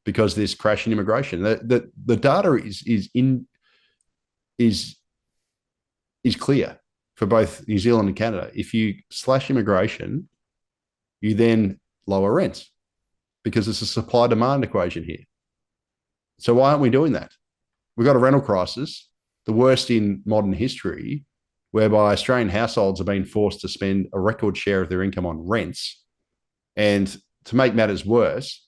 because of this crash in immigration. The data is clear for both New Zealand and Canada. If you slash immigration, you then lower rents because it's a supply-demand equation here. So why aren't we doing that? We've got a rental crisis, the worst in modern history, whereby Australian households are being forced to spend a record share of their income on rents. And to make matters worse,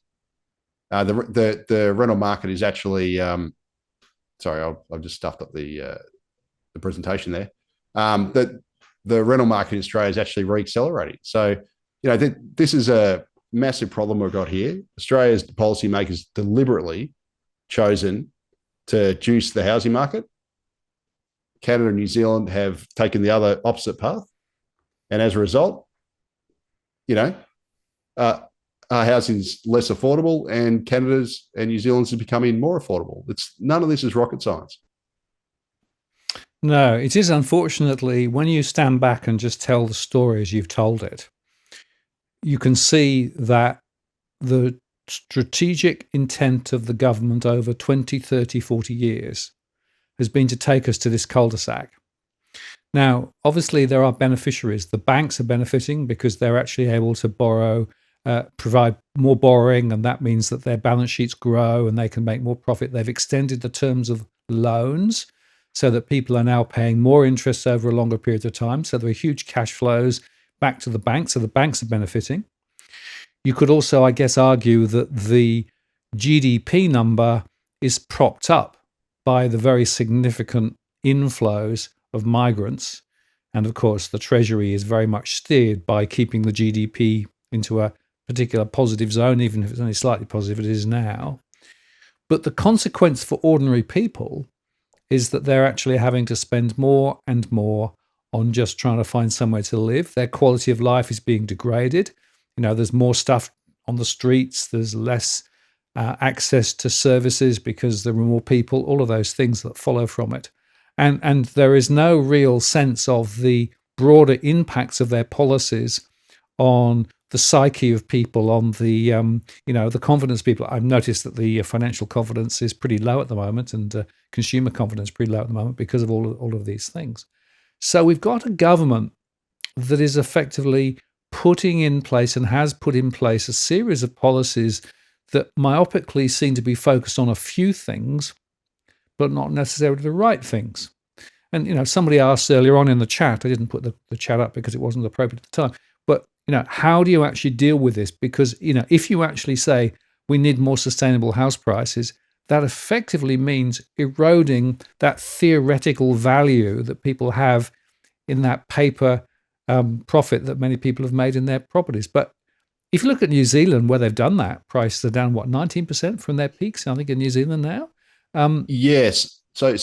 the rental market is actually sorry, I've just stuffed up the presentation there. The rental market in Australia is actually reaccelerating. So, this is a massive problem we've got here. Australia's policymakers deliberately chosen to juice the housing market. Canada and New Zealand have taken the other opposite path. And as a result, our housing's less affordable and Canada's and New Zealand's is becoming more affordable. None of this is rocket science. No, it is, unfortunately, when you stand back and just tell the story as you've told it, you can see that the strategic intent of the government over 20, 30, 40 years has been to take us to this cul-de-sac. Now, obviously, there are beneficiaries. The banks are benefiting because they're actually able to borrow, provide more borrowing, and that means that their balance sheets grow and they can make more profit. They've extended the terms of loans so that people are now paying more interest over a longer period of time. So there are huge cash flows back to the banks. So the banks are benefiting. You could also, I guess, argue that the GDP number is propped up by the very significant inflows of migrants. And of course, the Treasury is very much steered by keeping the GDP into a particular positive zone, even if it's only slightly positive, it is now. But the consequence for ordinary people is that they're actually having to spend more and more on just trying to find somewhere to live. Their quality of life is being degraded. There's more stuff on the streets. There's less access to services because there are more people, all of those things that follow from it. And there is no real sense of the broader impacts of their policies on the psyche of people, on the the confidence of people. I've noticed that the financial confidence is pretty low at the moment, and consumer confidence pretty low at the moment because of all of these things. So we've got a government that is effectively putting in place and has put in place a series of policies that myopically seem to be focused on a few things, but not necessarily the right things. And somebody asked earlier on in the chat, I didn't put the chat up because it wasn't appropriate at the time, but how do you actually deal with this? Because if you actually say we need more sustainable house prices, that effectively means eroding that theoretical value that people have in that paper profit that many people have made in their properties. But if you look at New Zealand, where they've done that, prices are down 19% from their peaks, I think, in New Zealand now. Yes. So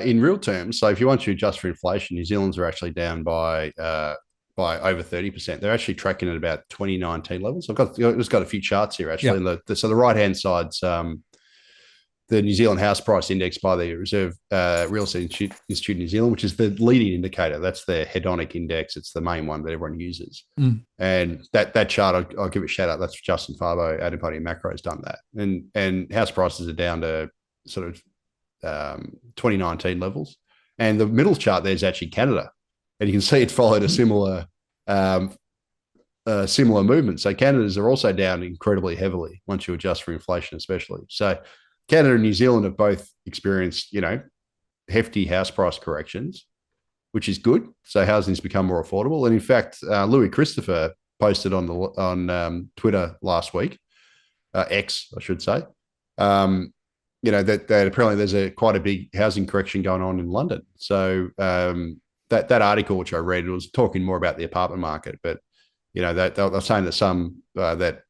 in real terms, so if you want to adjust for inflation, New Zealand's are actually down by over 30%. They're actually tracking at about 2019 levels. I've got a few charts here actually. Yep. So the right hand side's the New Zealand House Price Index by the Real Estate Institute New Zealand, which is the leading indicator. That's their hedonic index. It's the main one that everyone uses. And that chart, I'll give it a shout out. That's Justin Farbo, Adam Putty, and Macro has done that. And house prices are down to sort of 2019 levels. And the middle chart there is actually Canada. And you can see it followed a similar movement. So Canada's are also down incredibly heavily once you adjust for inflation, especially. So Canada and New Zealand have both experienced, hefty house price corrections, which is good. So housing's become more affordable. And in fact, Louis Christopher posted on Twitter last week, X, I should say, that apparently there's quite a big housing correction going on in London. So that article which I read, it was talking more about the apartment market, but that they're saying that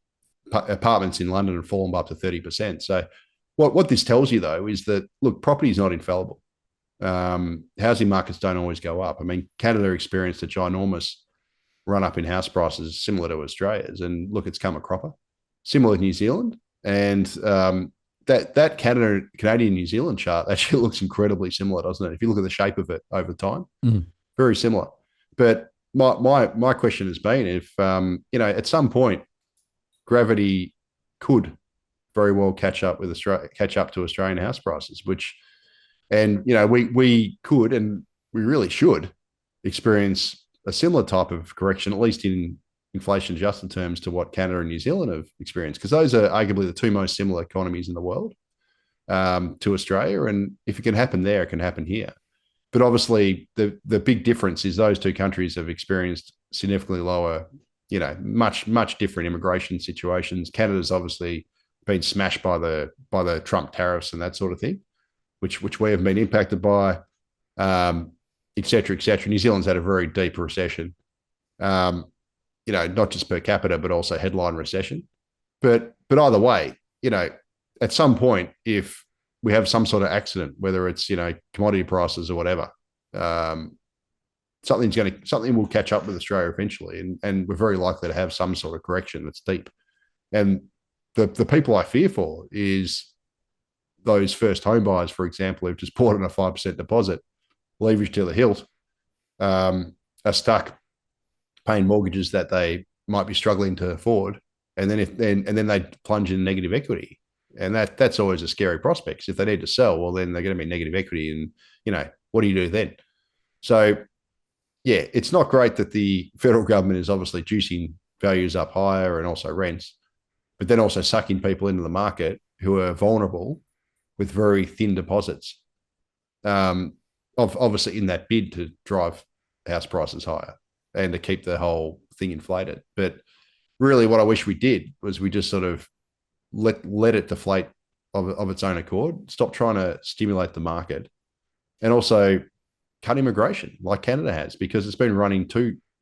apartments in London have fallen by up to 30%. So what this tells you, though, is that, look, property is not infallible. Housing markets don't always go up. I mean, Canada experienced a ginormous run up in house prices similar to Australia's, and look, it's come a cropper. Similar to New Zealand, and that Canadian New Zealand chart actually looks incredibly similar, doesn't it? If you look at the shape of it over time, very similar. But my question has been, if at some point gravity could very well catch up to Australian house prices, we could, and we really should, experience a similar type of correction, at least in inflation adjusted terms, to what Canada and New Zealand have experienced, because those are arguably the two most similar economies in the world to Australia. And if it can happen there, it can happen here. But obviously the big difference is those two countries have experienced significantly lower, much different immigration situations. Canada's obviously been smashed by the Trump tariffs and that sort of thing, which we have been impacted by, et cetera, et cetera. New Zealand's had a very deep recession, not just per capita, but also headline recession. But either way, at some point, if we have some sort of accident, whether it's, commodity prices or whatever, something will catch up with Australia eventually. And we're very likely to have some sort of correction that's deep. And the people I fear for is those first home buyers, for example, who've just bought on a 5% deposit, leveraged to the hilt, are stuck paying mortgages that they might be struggling to afford, and then they plunge in negative equity, and that's always a scary prospect. If they need to sell, well, then they're going to be negative equity, and what do you do then? So, yeah, it's not great that the federal government is obviously juicing values up higher and also rents, but then also sucking people into the market who are vulnerable with very thin deposits, obviously in that bid to drive house prices higher and to keep the whole thing inflated. But really what I wish we did was we just sort of let it deflate of its own accord, stop trying to stimulate the market, and also cut immigration like Canada has, because it's been running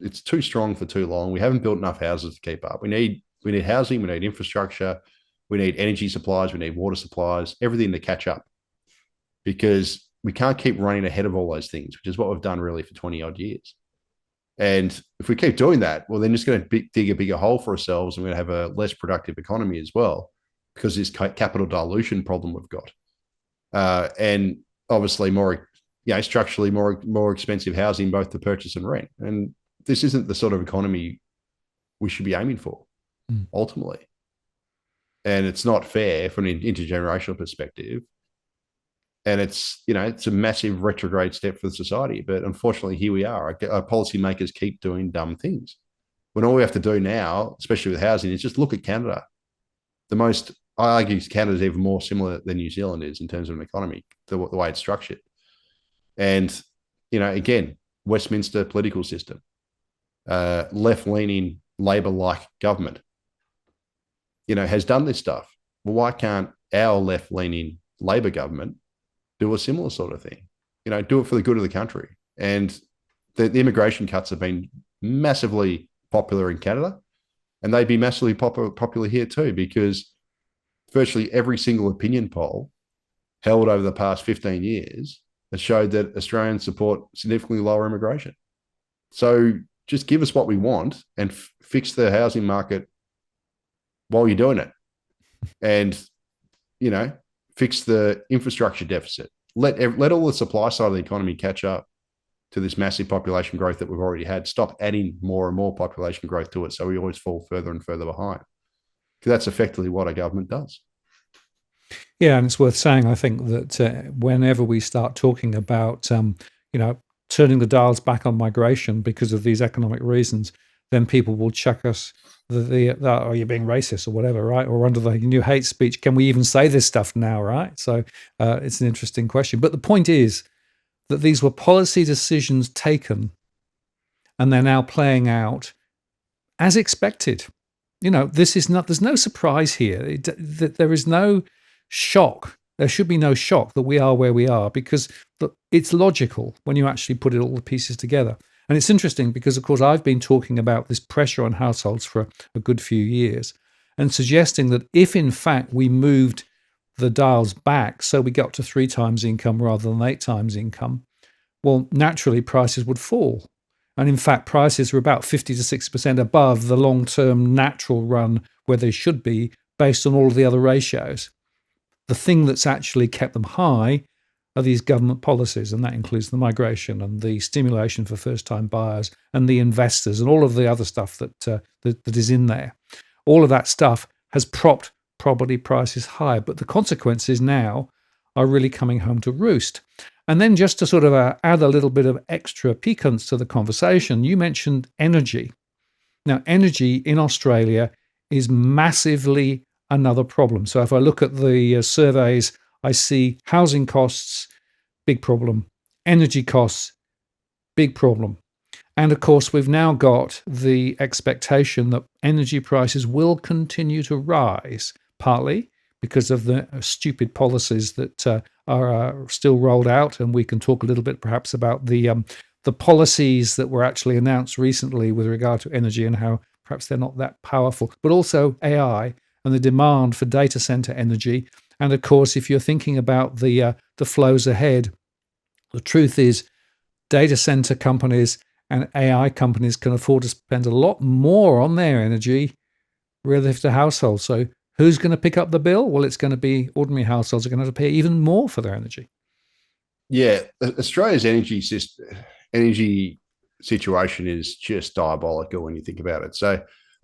it's too strong for too long. We haven't built enough houses to keep up. We need housing, we need infrastructure, we need energy supplies, we need water supplies, everything to catch up, because we can't keep running ahead of all those things, which is what we've done really for 20 odd years. And if we keep doing that, well, then just going to dig a bigger hole for ourselves, and we're going to have a less productive economy as well, because this capital dilution problem we've got. And obviously more structurally more expensive housing both to purchase and rent. And this isn't the sort of economy we should be aiming for ultimately. And it's not fair from an intergenerational perspective. And it's a massive retrograde step for the society. But unfortunately, here we are. Our policymakers keep doing dumb things. When all we have to do now, especially with housing, is just look at Canada. I argue Canada is even more similar than New Zealand is in terms of an economy, the way it's structured. And, again, Westminster political system, left-leaning Labor-like government, has done this stuff. Well, why can't our left-leaning Labor government do a similar sort of thing? Do it for the good of the country. And the immigration cuts have been massively popular in Canada, and they'd be massively popular here too, because virtually every single opinion poll held over the past 15 years has showed that Australians support significantly lower immigration. So just give us what we want and fix the housing market while you're doing it. And, fix the infrastructure deficit. Let all the supply side of the economy catch up to this massive population growth that we've already had. Stop adding more and more population growth to it, so we always fall further and further behind. Because that's effectively what our government does. Yeah, and it's worth saying, I think, that whenever we start talking about, turning the dials back on migration because of these economic reasons, then people will chuck us oh, you're being racist or whatever, right? Or under the new hate speech. Can we even say this stuff now, right? So it's an interesting question. But the point is that these were policy decisions taken, and they're now playing out as expected. There's no surprise here. There is no shock. There should be no shock that we are where we are, because it's logical when you actually put all the pieces together. And it's interesting because, of course, I've been talking about this pressure on households for a good few years, and suggesting that if, in fact, we moved the dials back so we got to 3 times income rather than 8 times income, well, naturally prices would fall. And in fact, prices are about 50 to 60% above the long-term natural run where they should be, based on all of the other ratios. The thing that's actually kept them high are these government policies, and that includes the migration and the stimulation for first-time buyers and the investors and all of the other stuff that is in there. All of that stuff has propped property prices high, but the consequences now are really coming home to roost. And then just to sort of add a little bit of extra piquance to the conversation, you mentioned energy. Now, energy in Australia is massively another problem. So if I look at the surveys, I see housing costs, big problem. Energy costs, big problem. And of course, we've now got the expectation that energy prices will continue to rise, partly because of the stupid policies that are still rolled out. And we can talk a little bit perhaps about the policies that were actually announced recently with regard to energy and how perhaps they're not that powerful, but also AI and the demand for data center energy. And of course, if you're thinking about the flows ahead, the truth is data center companies and AI companies can afford to spend a lot more on their energy relative to households. So who's going to pick up the bill? Well, it's going to be ordinary households are going to have to pay even more for their energy. Yeah, Australia's energy situation is just diabolical when you think about it. So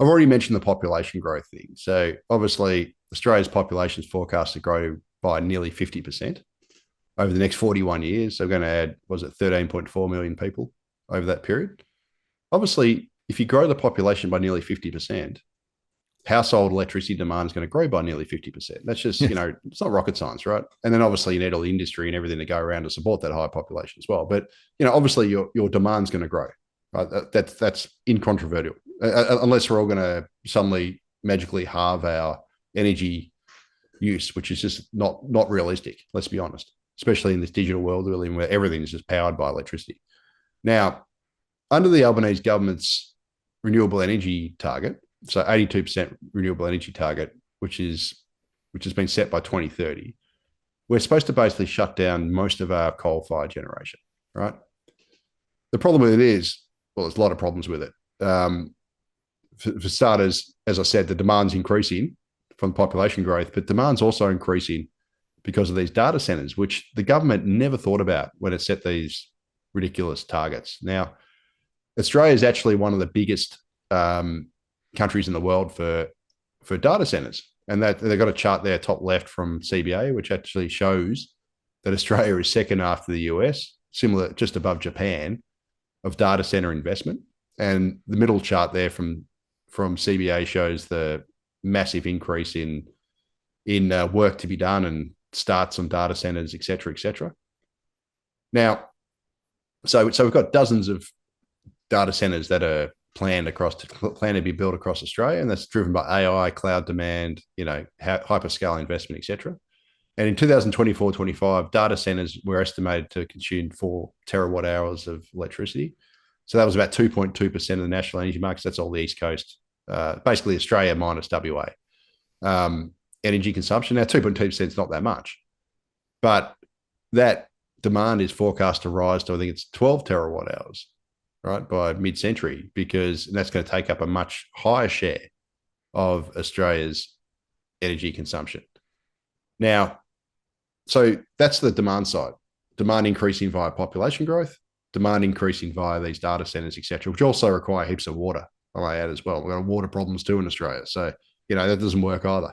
I've already mentioned the population growth thing. So obviously, Australia's population is forecast to grow by nearly 50% over the next 41 years. So we're going to add, 13.4 million people over that period. Obviously, if you grow the population by nearly 50%, household electricity demand is going to grow by nearly 50%. That's just, it's not rocket science, right? And then obviously you need all the industry and everything to go around to support that high population as well. But, obviously your demand's going to grow, right? That's incontrovertible, unless we're all going to suddenly magically halve our energy use, which is just not realistic, let's be honest, especially in this digital world really, where everything is just powered by electricity. Now, under the Albanese government's renewable energy target, so 82% renewable energy target, which has been set by 2030, we're supposed to basically shut down most of our coal-fired generation, right? The problem with it is, well, there's a lot of problems with it. For starters, as I said, the demand's increasing from population growth, but demand's also increasing because of these data centers, which the government never thought about when it set these ridiculous targets. Now, Australia is actually one of the biggest countries in the world for data centers. And that they've got a chart there, top left from CBA, which actually shows that Australia is second after the US, similar, just above Japan, of data center investment. And the middle chart there from CBA shows the massive increase in work to be done and starts on data centers, et cetera, et cetera. Now, so we've got dozens of data centers that are planned to be built across Australia, and that's driven by AI, cloud demand, hyperscale investment, et cetera. And in 2024-25, data centers were estimated to consume 4 terawatt hours of electricity. So that was about 2.2% of the national energy markets. That's all the East Coast, basically Australia minus WA. Energy consumption. Now, 2.2% is not that much, but that demand is forecast to rise to, I think it's 12 terawatt hours, right, by mid-century, because that's going to take up a much higher share of Australia's energy consumption. Now, so that's the demand side. Demand increasing via population growth, demand increasing via these data centers, et cetera, which also require heaps of water, I might add as well. We've got water problems too in Australia. So, that doesn't work either.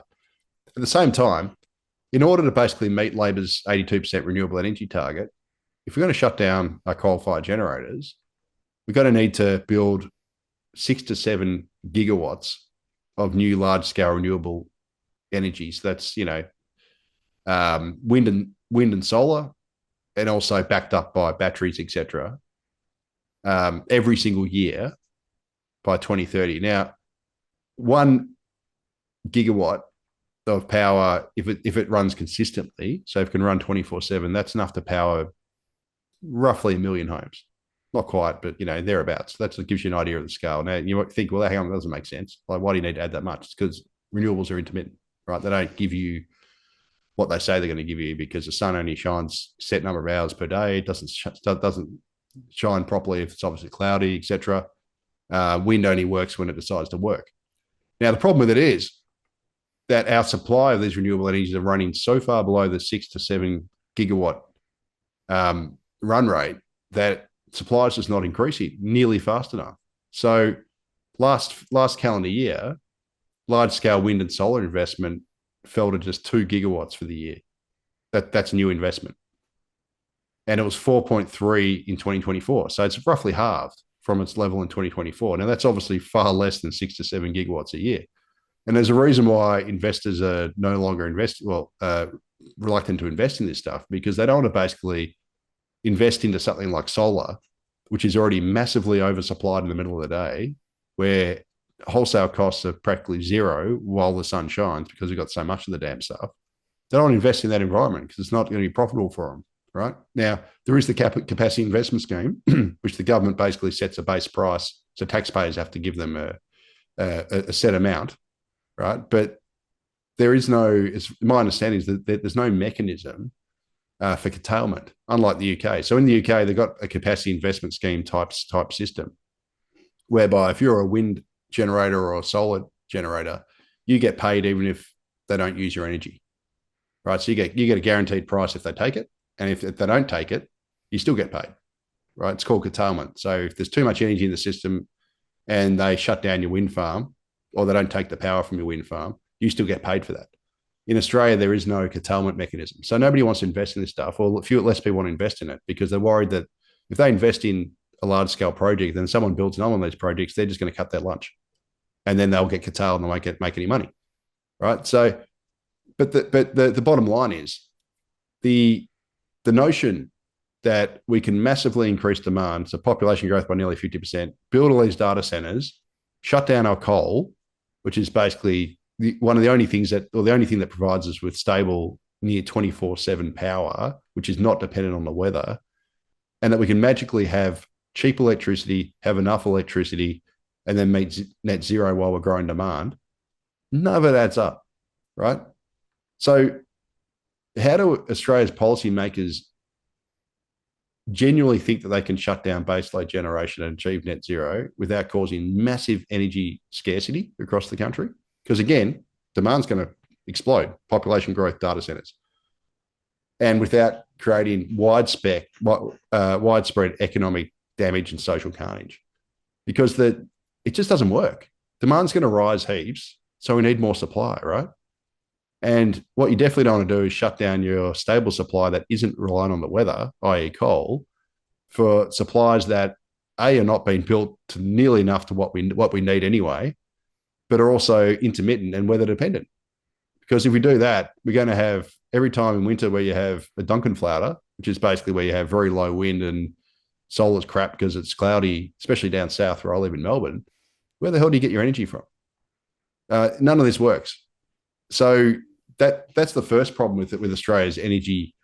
At the same time, in order to basically meet Labor's 82% renewable energy target, if we're going to shut down our coal-fired generators, we're going to need to build 6 to 7 gigawatts of new large-scale renewable energies. That's, wind and solar, and also backed up by batteries, et cetera, every single year by 2030. Now, 1 gigawatt of power, if it runs consistently, so if it can run 24/7, that's enough to power roughly 1 million homes. Not quite, but thereabouts. That gives you an idea of the scale. Now you might think, well, hang on, that doesn't make sense. Like, why do you need to add that much? It's because renewables are intermittent, right? They don't give you what they say they're going to give you, because the sun only shines a set number of hours per day. It doesn't shine properly if it's obviously cloudy, etc. Wind only works when it decides to work. Now, the problem with it is that our supply of these renewable energies are running so far below the 6 to 7 gigawatt run rate that supply is just not increasing nearly fast enough. So last calendar year, large-scale wind and solar investment fell to just 2 gigawatts for the year. That's new investment. And it was 4.3 in 2024. So it's roughly halved from its level in 2024. Now, that's obviously far less than 6 to 7 gigawatts a year. And there's a reason why investors are no longer reluctant to invest in this stuff, because they don't want to basically invest into something like solar, which is already massively oversupplied in the middle of the day, where wholesale costs are practically zero while the sun shines, because we've got so much of the damn stuff. They don't invest in that environment because it's not going to be profitable for them, right? Now, there is the capacity investment scheme, which the government basically sets a base price, so taxpayers have to give them a set amount, right? But there is my understanding is that there's no mechanism for curtailment, unlike the UK. So in the UK, they've got a capacity investment scheme type system, whereby if you're a wind generator or a solar generator, you get paid even if they don't use your energy, right? So you get a guaranteed price if they take it, and if they don't take it, you still get paid, right? It's called curtailment. So if there's too much energy in the system and they shut down your wind farm, or they don't take the power from your wind farm, you still get paid for that. In Australia, there is no curtailment mechanism. So nobody wants to invest in this stuff, or less people want to invest in it, because they're worried that if they invest in a large-scale project, then someone builds another one of these projects, they're just going to cut their lunch, and then they'll get curtailed and they won't make any money, right? So, but the bottom line is the notion that we can massively increase demand, so population growth by nearly 50%, build all these data centers, shut down our coal, which is basically the only thing that provides us with stable near 24/7 power, which is not dependent on the weather, and that we can magically have cheap electricity, have enough electricity, and then meet net zero while we're growing demand. None of it adds up, right? So how do Australia's policymakers genuinely think that they can shut down baseload generation and achieve net zero without causing massive energy scarcity across the country? Because again, demand's going to explode, population growth, data centers. and without creating widespread economic damage and social carnage, because it just doesn't work. Demand's going to rise heaps, so we need more supply, right? And what you definitely don't want to do is shut down your stable supply that isn't reliant on the weather, i.e. coal, for supplies that are not being built to nearly enough to what we need anyway, but are also intermittent and weather dependent. Because if we do that, we're going to have every time in winter where you have a Duncanflouter, which is basically where you have very low wind and solar's crap because it's cloudy, especially down south where I live in Melbourne. Where the hell do you get your energy from? None of this works. So that's the first problem with Australia's energy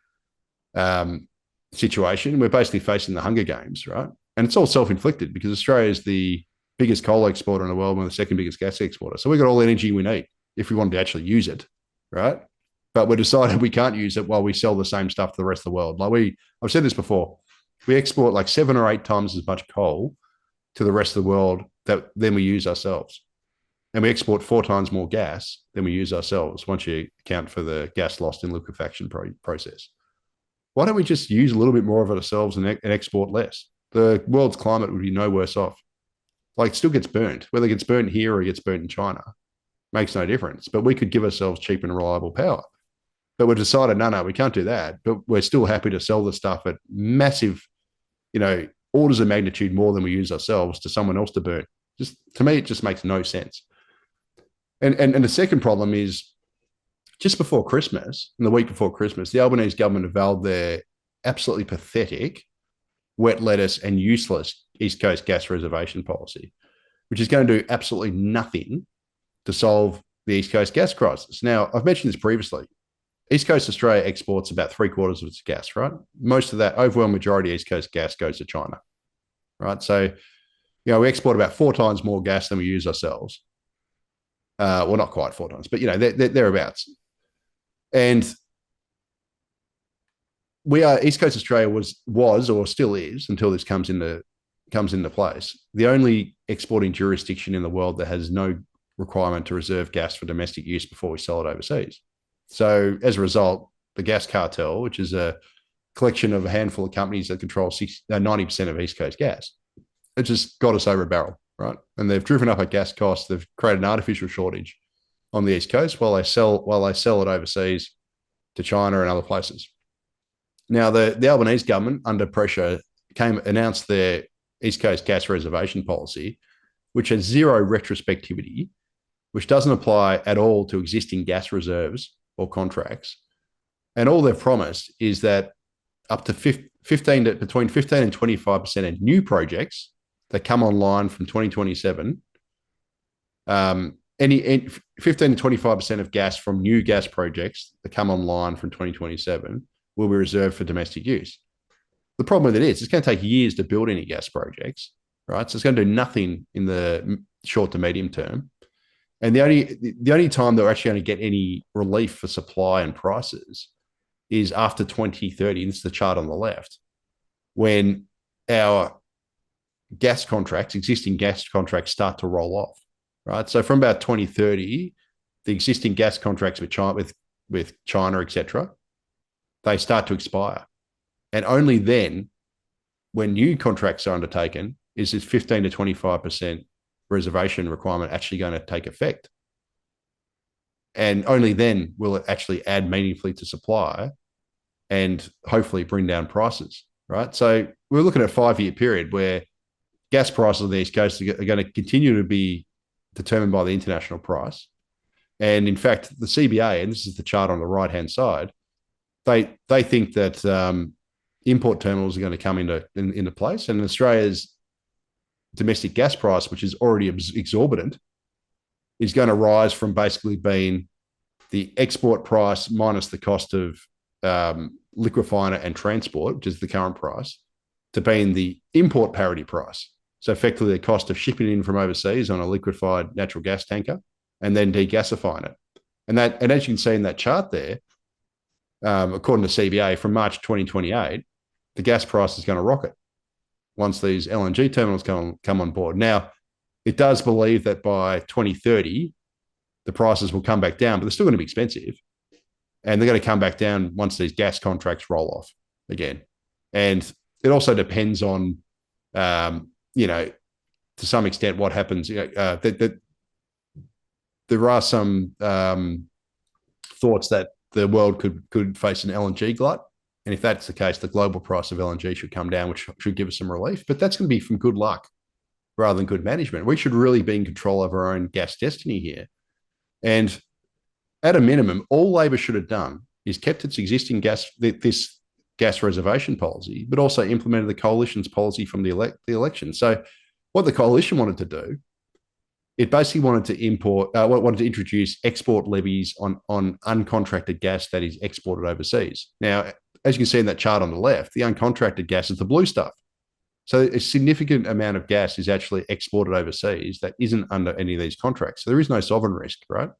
situation. We're basically facing the Hunger Games, right? And it's all self-inflicted because Australia is the biggest coal exporter in the world and the second biggest gas exporter. So we've got all the energy we need if we want to actually use it, right? But we decided we can't use it while we sell the same stuff to the rest of the world. I've said this before, we export like 7 or 8 times as much coal to the rest of the world than we use ourselves. And we export 4 times more gas than we use ourselves once you account for the gas lost in liquefaction process. Why don't we just use a little bit more of it ourselves and export less? The world's climate would be no worse off. Like, it still gets burnt. Whether it gets burnt here or it gets burnt in China makes no difference. But we could give ourselves cheap and reliable power. But we've decided, no, we can't do that. But we're still happy to sell the stuff at massive, orders of magnitude more than we use ourselves to someone else to burn. Just, to me, it just makes no sense. And the second problem is, just before Christmas, and the week before Christmas, the Albanese government unveiled their absolutely pathetic, wet lettuce and useless East Coast gas reservation policy, which is going to do absolutely nothing to solve the East Coast gas crisis. Now, I've mentioned this previously. East Coast Australia exports about 3/4 of its gas, right? Most of that, overwhelming majority of East Coast gas goes to China, right? So, we export about 4 times more gas than we use ourselves. Well, not quite 4 times, but thereabouts. And East Coast Australia was or still is, until this comes into place, the only exporting jurisdiction in the world that has no requirement to reserve gas for domestic use before we sell it overseas. So as a result, the gas cartel, which is a collection of a handful of companies that control 90% of East Coast gas, it just got us over a barrel, right? And they've driven up our gas costs. They've created an artificial shortage on the East Coast while they sell it overseas to China and other places. Now, the Albanese government, under pressure, announced their East Coast gas reservation policy, which has zero retrospectivity, which doesn't apply at all to existing gas reserves or contracts. And all they've promised is that up to between 15 and 25% of new projects that come online from 2027, any 15 to 25% of gas from new gas projects that come online from 2027 will be reserved for domestic use. The problem with it is it's going to take years to build any gas projects, right? So it's going to do nothing in the short to medium term. And the only time they're actually going to get any relief for supply and prices is after 2030. And this is the chart on the left, when our existing gas contracts start to roll off, right? So from about 2030, the existing gas contracts with China, etc., they start to expire. And only then, when new contracts are undertaken, is this 15 to 25% reservation requirement actually going to take effect. And only then will it actually add meaningfully to supply and hopefully bring down prices, right? So we're looking at a 5-year period where gas prices on the East Coast are going to continue to be determined by the international price. And in fact, the CBA, and this is the chart on the right-hand side, they think that import terminals are going to come into place, and Australia's domestic gas price, which is already exorbitant, is going to rise from basically being the export price minus the cost of liquefiner and transport, which is the current price, to being the import parity price. So effectively the cost of shipping in from overseas on a liquefied natural gas tanker and then degasifying it. And as you can see in that chart there, according to CBA, from March 2028, the gas price is going to rocket once these LNG terminals come on board. Now, it does believe that by 2030, the prices will come back down, but they're still going to be expensive. and they're going to come back down once these gas contracts roll off again. And it also depends on, to some extent, what happens. There are some thoughts that the world could face an LNG glut. And if that's the case, the global price of LNG should come down, which should give us some relief. But that's going to be from good luck rather than good management. We should really be in control of our own gas destiny here. And at a minimum, all Labor should have done is kept its existing gas reservation policy, but also implemented the coalition's policy from the election. So what the coalition wanted to do, it basically wanted to introduce export levies on uncontracted gas that is exported overseas. Now, as you can see in that chart on the left, the uncontracted gas is the blue stuff. So a significant amount of gas is actually exported overseas that isn't under any of these contracts. So there is no sovereign risk, right?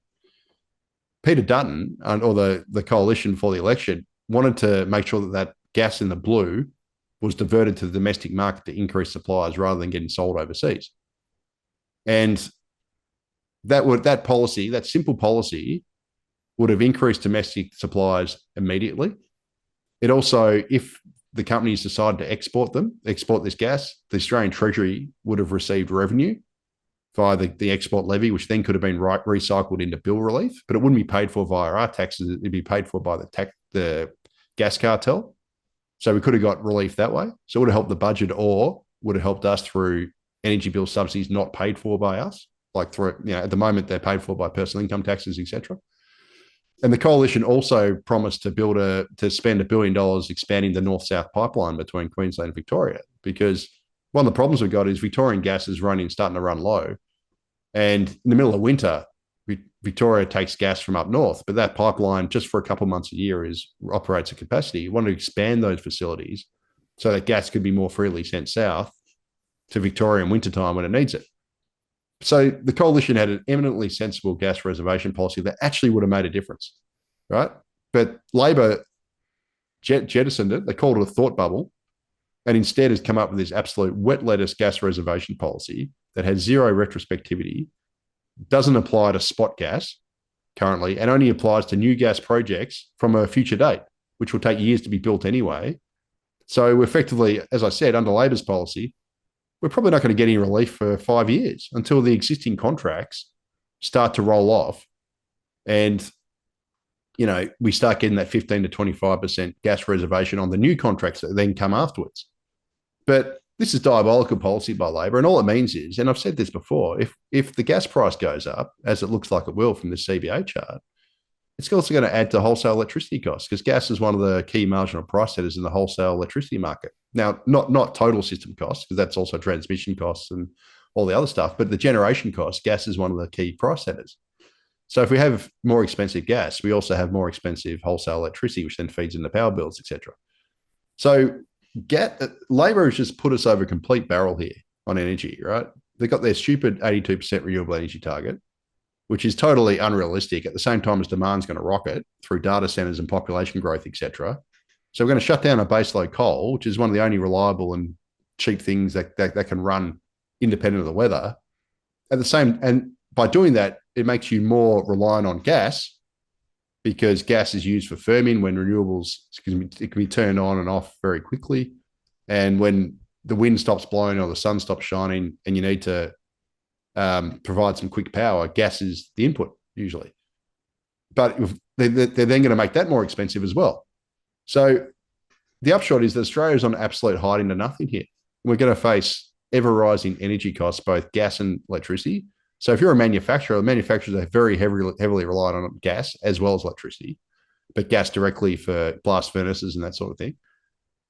Peter Dutton, or the coalition for the election, wanted to make sure that gas in the blue was diverted to the domestic market to increase supplies rather than getting sold overseas. And that policy, that simple policy, would have increased domestic supplies immediately. It also, if the companies decided to export this gas, the Australian Treasury would have received revenue via the export levy, which then could have been recycled into bill relief, but it wouldn't be paid for via our taxes. It'd be paid for by the gas cartel. So we could have got relief that way. So it would have helped the budget, or would have helped us through energy bill subsidies not paid for by us. Like through, at the moment they're paid for by personal income taxes, etc. And the coalition also promised to spend $1 billion expanding the north-south pipeline between Queensland and Victoria, because one of the problems we've got is Victorian gas is starting to run low. And in the middle of winter, Victoria takes gas from up north, but that pipeline just for a couple of months a year operates at capacity. You want to expand those facilities so that gas could be more freely sent south to Victoria in wintertime when it needs it. So the coalition had an eminently sensible gas reservation policy that actually would have made a difference, right? But Labor jettisoned it. They called it a thought bubble, and instead has come up with this absolute wet lettuce gas reservation policy that has zero retrospectivity, doesn't apply to spot gas currently, and only applies to new gas projects from a future date, which will take years to be built anyway. So effectively, as I said, under Labor's policy, we're probably not going to get any relief for 5 years until the existing contracts start to roll off, and we start getting that 15 to 25% gas reservation on the new contracts that then come afterwards. But this is diabolical policy by Labor, and all it means is, and I've said this before, if the gas price goes up, as it looks like it will from the CBA chart, it's also going to add to wholesale electricity costs, because gas is one of the key marginal price setters in the wholesale electricity market. Now, not total system costs, because that's also transmission costs and all the other stuff, but the generation costs, gas is one of the key price setters. So if we have more expensive gas, we also have more expensive wholesale electricity, which then feeds into power bills, etc. So Labor has just put us over a complete barrel here on energy, right? They've got their stupid 82% renewable energy target, which is totally unrealistic at the same time as demand's going to rocket through data centers and population growth, etc. So we're going to shut down a baseload coal, which is one of the only reliable and cheap things that can run independent of the weather. And by doing that, it makes you more reliant on gas, because gas is used for firming when renewables, it can be turned on and off very quickly. And when the wind stops blowing or the sun stops shining and you need to provide some quick power, gas is the input usually. But they're then going to make that more expensive as well. So the upshot is that Australia is on absolute hiding to nothing here. We're going to face ever-rising energy costs, both gas and electricity. So if you're a manufacturer, the manufacturers are very heavily reliant on gas as well as electricity, but gas directly for blast furnaces and that sort of thing.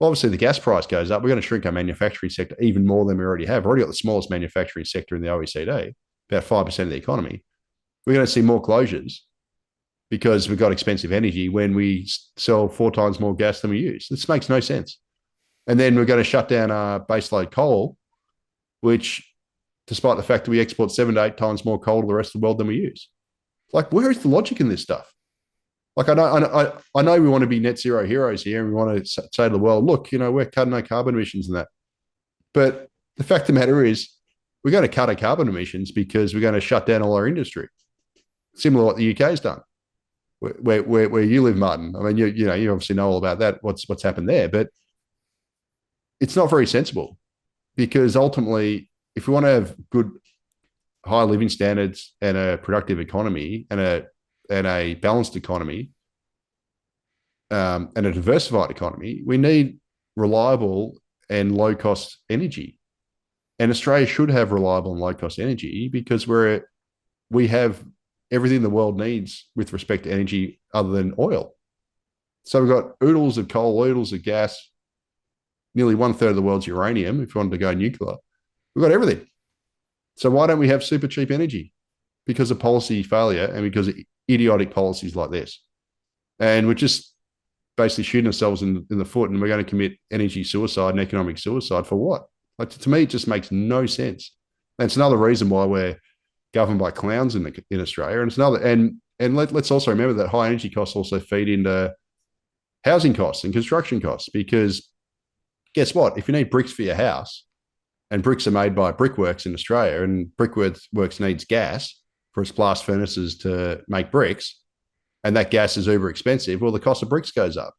Well, obviously, the gas price goes up. We're going to shrink our manufacturing sector even more than we already have. We've already got the smallest manufacturing sector in the OECD, about 5% of the economy. We're going to see more closures because we've got expensive energy when we sell 4 times more gas than we use. This makes no sense. And then we're going to shut down our baseload coal, which, despite the fact that we export 7 to 8 times more coal to the rest of the world than we use. Like, where is the logic in this stuff? Like, I know we want to be net zero heroes here, and we want to say to the world, look, we're cutting our carbon emissions and that. But the fact of the matter is, we're going to cut our carbon emissions because we're going to shut down all our industry, similar to what the UK has done. where you live, Martin. I mean, you obviously know all about that. What's happened there, but it's not very sensible because ultimately, if we want to have good high living standards and a productive economy and a balanced economy and a diversified economy, we need reliable and low cost energy. And Australia should have reliable and low cost energy because we have everything the world needs with respect to energy other than oil. So we've got oodles of coal, oodles of gas, nearly 1/3 of the world's uranium. If you wanted to go nuclear, we've got everything. So why don't we have super cheap energy? Because of policy failure and because of idiotic policies like this. And we're just basically shooting ourselves in the foot, and we're going to commit energy suicide and economic suicide for what? Like, to me, it just makes no sense. And it's another reason why we're governed by clowns in Australia. And it's another, and let's also remember that high energy costs also feed into housing costs and construction costs, because guess what? If you need bricks for your house, and bricks are made by brickworks in Australia, and brickworks needs gas for its blast furnaces to make bricks, and that gas is uber expensive, well, the cost of bricks goes up.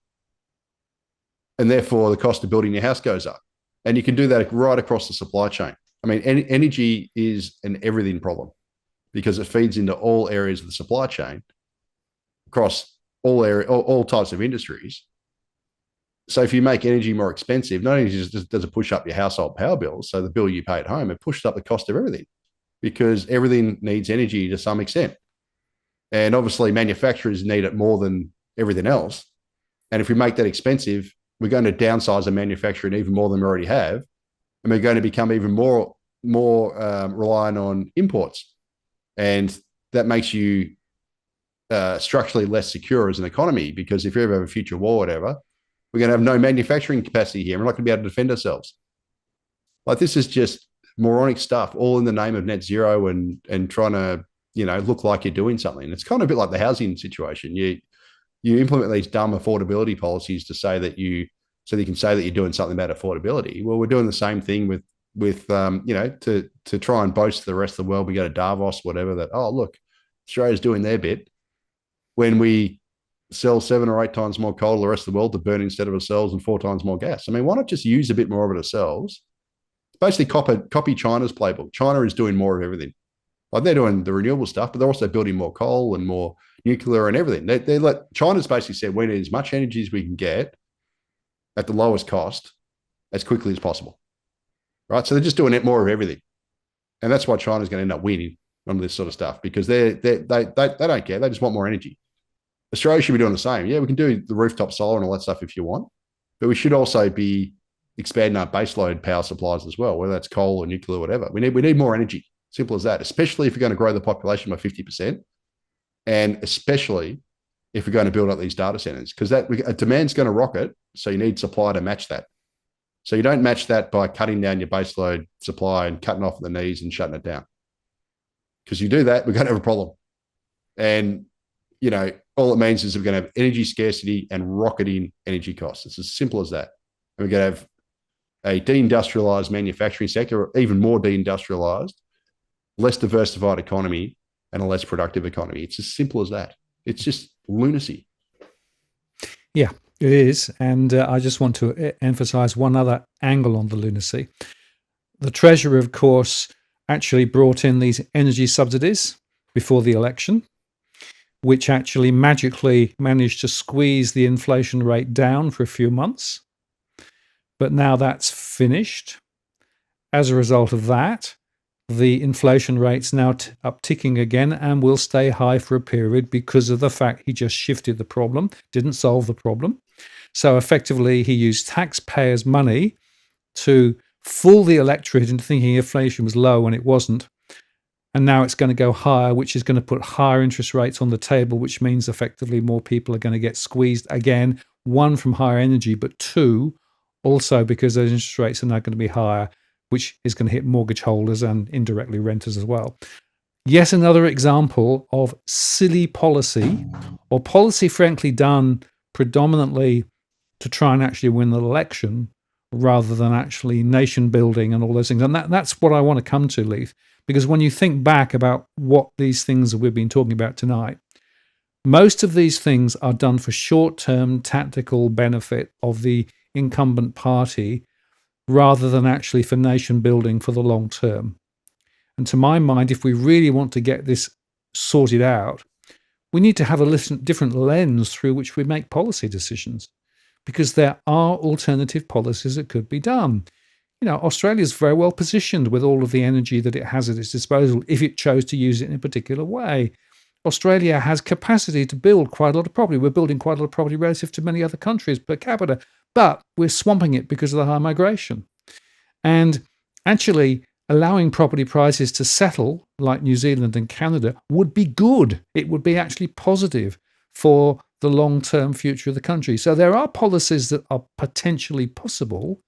And therefore, the cost of building your house goes up. And you can do that right across the supply chain. I mean, energy is an everything problem because it feeds into all areas of the supply chain across all types of industries. So if you make energy more expensive, not only does it push up your household power bills, so the bill you pay at home, it pushes up the cost of everything because everything needs energy to some extent. And obviously manufacturers need it more than everything else. And if we make that expensive, we're going to downsize the manufacturing even more than we already have. And we're going to become even more reliant on imports. And that makes you structurally less secure as an economy, because if you ever have a future war or whatever, we're going to have no manufacturing capacity here. We're not going to be able to defend ourselves. Like, this is just moronic stuff, all in the name of net zero and trying to, look like you're doing something. It's kind of a bit like the housing situation. You implement these dumb affordability policies to say that so that you can say that you're doing something about affordability. Well, we're doing the same thing with to try and boast to the rest of the world. We go to Davos, whatever, that, oh, look, Australia's doing their bit, when we sell 7 or 8 times more coal to the rest of the world to burn instead of ourselves, and 4 times more gas. I mean, why not just use a bit more of it ourselves? Basically copy China's playbook. China is doing more of everything. Like, they're doing the renewable stuff, but they're also building more coal and more nuclear and everything. China's basically said we need as much energy as we can get at the lowest cost as quickly as possible. Right? So they're just doing it more of everything. And that's why China's going to end up winning on this sort of stuff, because they don't care. They just want more energy. Australia should be doing the same. Yeah, we can do the rooftop solar and all that stuff if you want, but we should also be expanding our baseload power supplies as well, whether that's coal or nuclear or whatever. We need more energy. Simple as that, especially if you're going to grow the population by 50%, and especially if we're going to build up these data centers, because demand's going to rocket, so you need supply to match that. So you don't match that by cutting down your baseload supply and cutting off at the knees and shutting it down. Because you do that, we're going to have a problem. And, all it means is we're going to have energy scarcity and rocketing energy costs. It's as simple as that. And we're going to have a deindustrialized manufacturing sector, or even more deindustrialized, less diversified economy, and a less productive economy. It's as simple as that. It's just lunacy. Yeah, it is. And I just want to emphasize one other angle on the lunacy. The Treasurer, of course, actually brought in these energy subsidies before the election, which actually magically managed to squeeze the inflation rate down for a few months. But now that's finished. As a result of that, the inflation rate's now upticking again and will stay high for a period because of the fact he just shifted the problem, didn't solve the problem. So effectively, he used taxpayers' money to fool the electorate into thinking inflation was low when it wasn't. And now it's going to go higher, which is going to put higher interest rates on the table, which means effectively more people are going to get squeezed again, one, from higher energy, but two, also because those interest rates are now going to be higher, which is going to hit mortgage holders and indirectly renters as well. Yet another example of silly policy, or policy frankly done predominantly to try and actually win an election rather than actually nation building and all those things. And that's what I want to come to, Leith, because when you think back about what these things that we've been talking about tonight, Most of these things are done for short-term tactical benefit of the incumbent party rather than actually for nation building for the long term. And to my mind, if we really want to get this sorted out, we need to have a different lens through which we make policy decisions, because there are alternative policies that could be done. Australia's very well positioned with all of the energy that it has at its disposal if it chose to use it in a particular way. Australia has capacity to build quite a lot of property. We're building quite a lot of property relative to many other countries per capita, but we're swamping it because of the high migration. And actually, allowing property prices to settle like New Zealand and Canada would be good. It would be actually positive for the long-term future of the country. So there are policies that are potentially possible,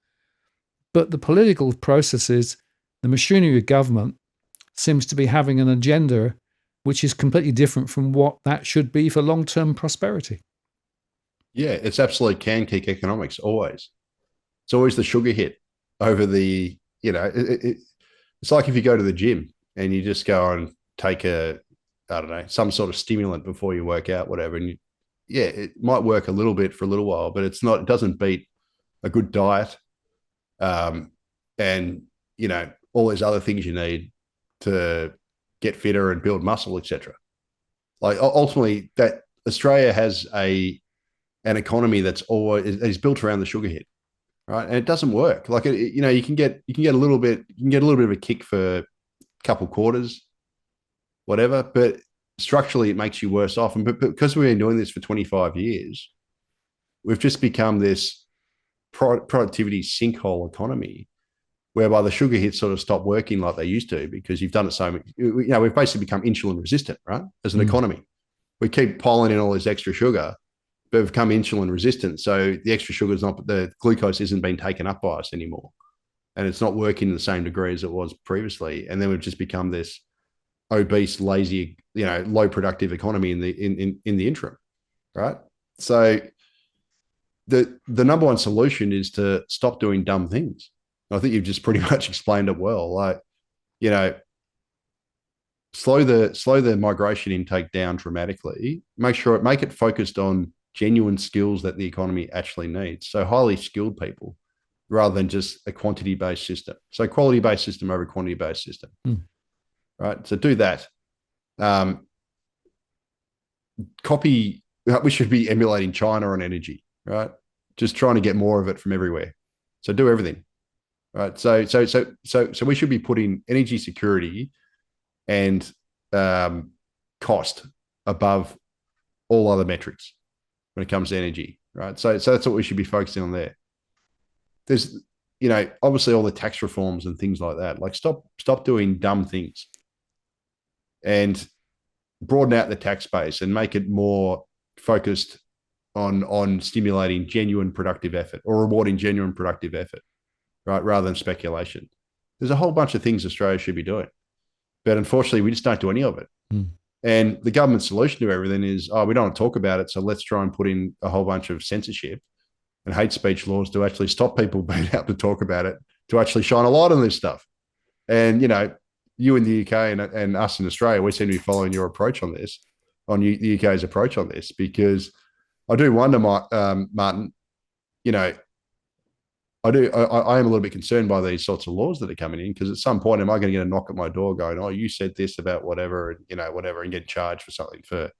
but the political processes, the machinery of government, seems to be having an agenda which is completely different from what that should be for long-term prosperity. Yeah, it's absolute can-kick economics, always. It's always the sugar hit over the, it's like if you go to the gym and you just go and take some sort of stimulant before you work out, whatever. And it might work a little bit for a little while, but it doesn't beat a good diet. And, all those other things you need to get fitter and build muscle, etc. Like ultimately that Australia has an economy that's is built around the sugar hit. Right. And it doesn't work. Like, you can get a little bit of a kick for a couple quarters, whatever, but structurally it makes you worse off. And because we've been doing this for 25 years, we've just become this productivity sinkhole economy whereby the sugar hits sort of stop working like they used to, because you've done it so much. We've basically become insulin resistant, right? As an economy, we keep piling in all this extra sugar, but we've become insulin resistant. So the extra sugar the glucose isn't being taken up by us anymore. And it's not working in the same degree as it was previously. And then we've just become this obese, lazy, low productive economy in the interim. Right. So the number one solution is to stop doing dumb things. I think you've just pretty much explained it well. Like, slow the migration intake down dramatically. Make it focused on genuine skills that the economy actually needs. So highly skilled people rather than just a quantity-based system. So quality-based system over quantity-based system. Right. So do that. We should be emulating China on energy, right? Just trying to get more of it from everywhere. So do everything. Right. So we should be putting energy security and cost above all other metrics when it comes to energy. Right. So that's what we should be focusing on there. There's, obviously all the tax reforms and things like that. Like stop doing dumb things and broaden out the tax base and make it more focused on stimulating genuine productive effort or rewarding genuine productive effort. Right, rather than speculation. There's a whole bunch of things Australia should be doing, but unfortunately, we just don't do any of it. And the government's solution to everything is, we don't want to talk about it, so let's try and put in a whole bunch of censorship and hate speech laws to actually stop people being able to talk about it, to actually shine a light on this stuff. And you in the UK and us in Australia, we seem to be following your approach on this, on the UK's approach on this, because I do wonder, Martin, I am a little bit concerned by these sorts of laws that are coming in, because at some point, am I going to get a knock at my door going, oh, you said this about whatever, and, whatever, and get charged for something for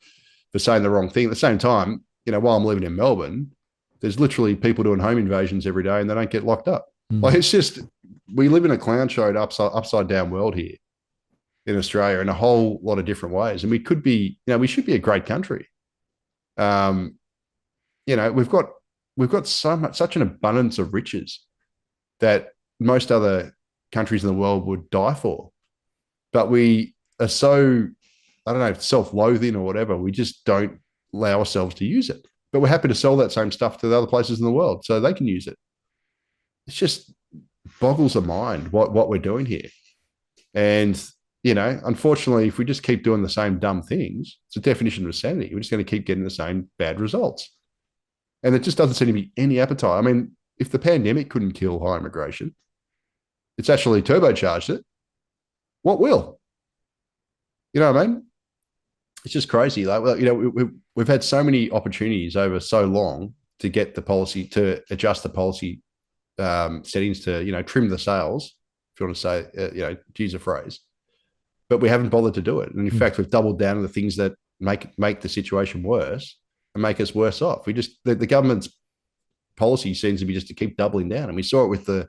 saying the wrong thing. At the same time, while I'm living in Melbourne, there's literally people doing home invasions every day and they don't get locked up. Like, it's just, we live in a clown show upside down world here in Australia in a whole lot of different ways. And we could be, we should be a great country. We've got such an abundance of riches that most other countries in the world would die for. But we are so, I don't know, self-loathing or whatever. We just don't allow ourselves to use it. But we're happy to sell that same stuff to the other places in the world so they can use it. It's just boggles the mind what we're doing here. And, unfortunately, if we just keep doing the same dumb things, it's a definition of insanity. We're just going to keep getting the same bad results. And there just doesn't seem to be any appetite. I mean, if the pandemic couldn't kill high immigration, it's actually turbocharged it. What will? You know what I mean? It's just crazy. Like, well, we've had so many opportunities over so long to get the policy, to adjust the policy settings, to trim the sails, if you want to say, to use a phrase, but we haven't bothered to do it. And in fact, we've doubled down on the things that make the situation worse and make us worse off. The government's policy seems to be just to keep doubling down, and we saw it with the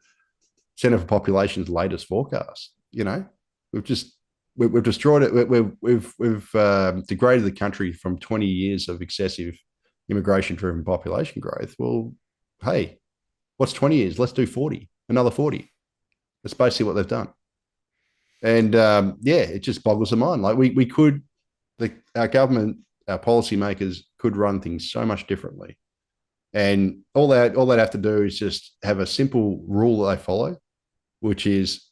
Centre for Population's latest forecast. We've just we've destroyed it. We've degraded the country from 20 years of excessive immigration-driven population growth. Well, hey, what's 20 years? Let's do 40, another 40. That's basically what they've done. And it just boggles the mind. Like we could, our government, our policymakers could run things so much differently. And all they'd have to do is just have a simple rule that they follow, which is,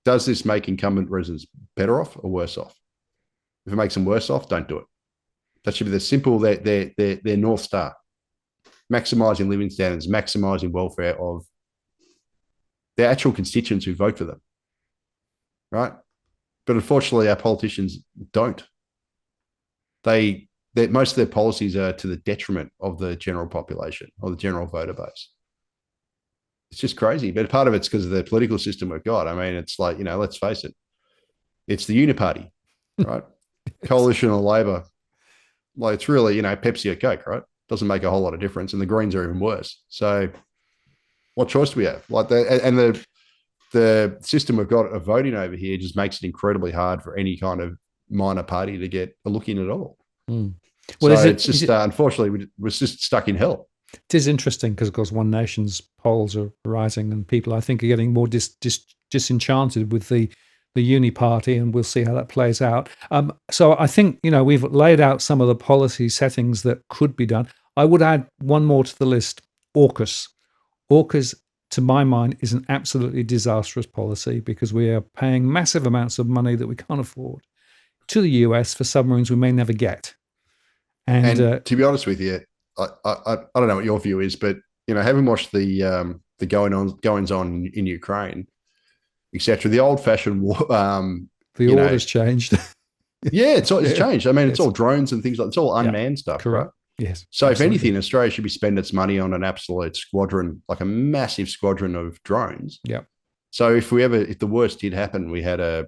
does this make incumbent residents better off or worse off? If it makes them worse off, don't do it. That should be the simple, their North Star. Maximising living standards, maximising welfare of their actual constituents who vote for them, right? But unfortunately, our politicians don't. Most of their policies are to the detriment of the general population or the general voter base. It's just crazy. But part of it's because of the political system we've got. I mean, it's like, let's face it, it's the uniparty, right? Coalition or Labor. Like, it's really, Pepsi or Coke, right? Doesn't make a whole lot of difference. And the Greens are even worse. So what choice do we have? Like, the system we've got of voting over here just makes it incredibly hard for any kind of minor party to get a look in at all. Well, so it's just unfortunately we're just stuck in hell. It is interesting because, of course, One Nation's polls are rising, and people, I think, are getting more disenchanted with the uni party, and we'll see how that plays out. So I think we've laid out some of the policy settings that could be done. I would add one more to the list: Orcus. Orcus, to my mind, is an absolutely disastrous policy because we are paying massive amounts of money that we can't afford to the US for submarines we may never get. And to be honest with you, I don't know what your view is, but having watched the goings on in Ukraine, etc., the old-fashioned war, the order's changed. Yeah, it's changed. I mean, it's all drones and things like it's all unmanned stuff, correct? Right? Yes. So if anything, Australia should be spending its money on an absolute squadron, like a massive squadron of drones. Yeah. So if the worst did happen, we had a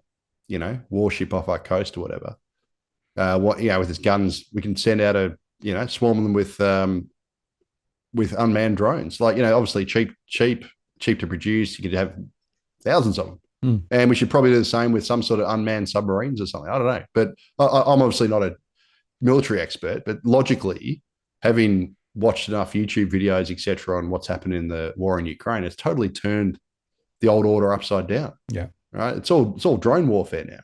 warship off our coast or whatever. With its guns, we can send out swarm them with unmanned drones. Like, obviously cheap to produce. You could have thousands of them. And we should probably do the same with some sort of unmanned submarines or something. I don't know. But I'm obviously not a military expert, but logically, having watched enough YouTube videos, etc., on what's happened in the war in Ukraine, it's totally turned the old order upside down. Yeah. Right. It's all drone warfare now.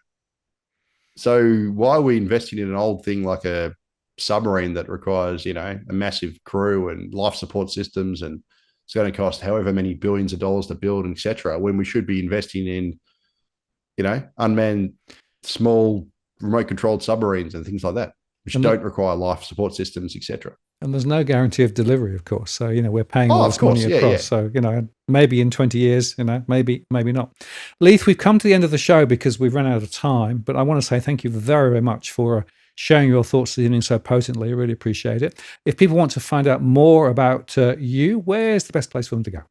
So why are we investing in an old thing like a submarine that requires, a massive crew and life support systems, and it's going to cost however many billions of dollars to build, et cetera, when we should be investing in, unmanned, small, remote controlled submarines and things like that, which don't require life support systems, et cetera. And there's no guarantee of delivery, of course. So, we're paying all this money across. Yeah. So, maybe in 20 years, maybe not. Leith, we've come to the end of the show because we've run out of time. But I want to say thank you very, very much for sharing your thoughts this evening so potently. I really appreciate it. If people want to find out more about you, where's the best place for them to go?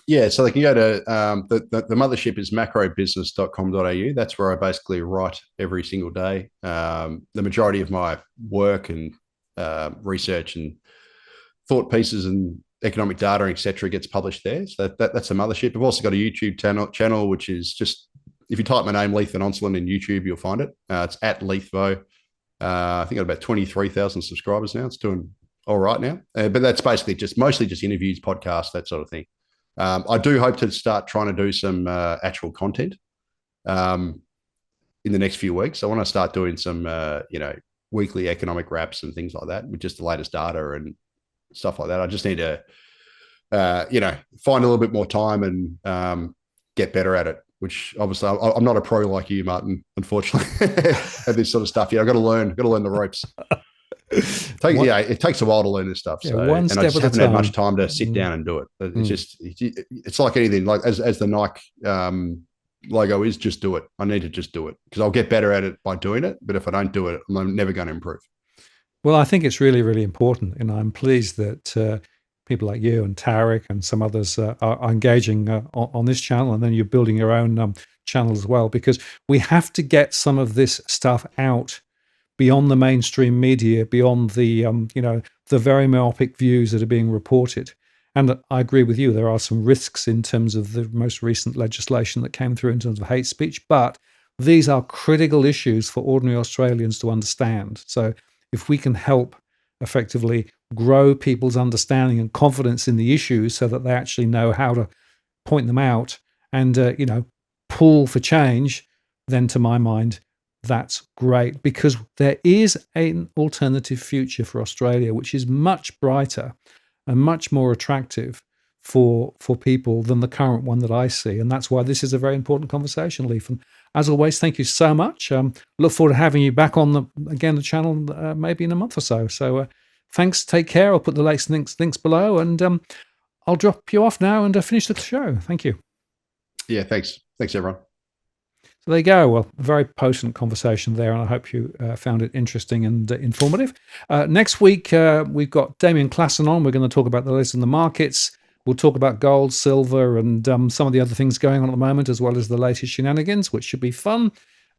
Yeah, so they can go to the mothership is macrobusiness.com.au. That's where I basically write every single day. The majority of my work and research and thought pieces and economic data, etc., gets published there. So that's the mothership. I've also got a YouTube channel, which is just, if you type my name, Leith van Onselen, in YouTube, you'll find it. It's at Leithvo. I think I've got about 23,000 subscribers now. It's doing all right now. But that's basically mostly just interviews, podcasts, that sort of thing. I do hope to start trying to do some actual content in the next few weeks. I want to start doing some, weekly economic wraps and things like that with just the latest data and stuff like that. I just need to, find a little bit more time and get better at it, which obviously I'm not a pro like you, Martin, unfortunately, at this sort of stuff. I've got to learn the ropes. It takes a while to learn this stuff. So, one step and I just at a haven't time. had much time to sit down and do it. It's just, it's like anything, like as the Nike logo is just do it. I need to just do it because I'll get better at it by doing it. But if I don't do it, I'm never going to improve. Well, I think it's really, really important. And I'm pleased that people like you and Tarek and some others are engaging on this channel. And then you're building your own channel as well, because we have to get some of this stuff out beyond the mainstream media, beyond the the very myopic views that are being reported. And I agree with you. There are some risks in terms of the most recent legislation that came through in terms of hate speech, but these are critical issues for ordinary Australians to understand. So if we can help effectively grow people's understanding and confidence in the issues so that they actually know how to point them out and pull for change, then to my mind, that's great, because there is an alternative future for Australia, which is much brighter and much more attractive for people than the current one that I see. And that's why this is a very important conversation, Leith. And as always, thank you so much. Look forward to having you back on the channel maybe in a month or so. So thanks, take care. I'll put the latest links below, and I'll drop you off now and finish the show. Thank you. Yeah, thanks. Thanks, everyone. So there you go. Well, a very potent conversation there, and I hope you found it interesting and informative. Next week, we've got Damien Klassen on. We're going to talk about the latest in the markets. We'll talk about gold, silver, and some of the other things going on at the moment, as well as the latest shenanigans, which should be fun.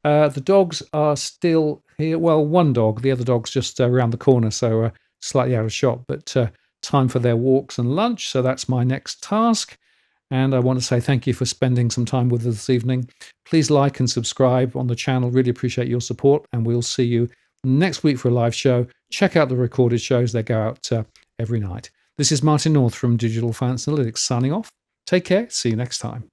The dogs are still here. Well, one dog. The other dog's just around the corner, so slightly out of shot, but time for their walks and lunch. So that's my next task. And I want to say thank you for spending some time with us this evening. Please like and subscribe on the channel. Really appreciate your support. And we'll see you next week for a live show. Check out the recorded shows. They go out every night. This is Martin North from Digital Finance Analytics signing off. Take care. See you next time.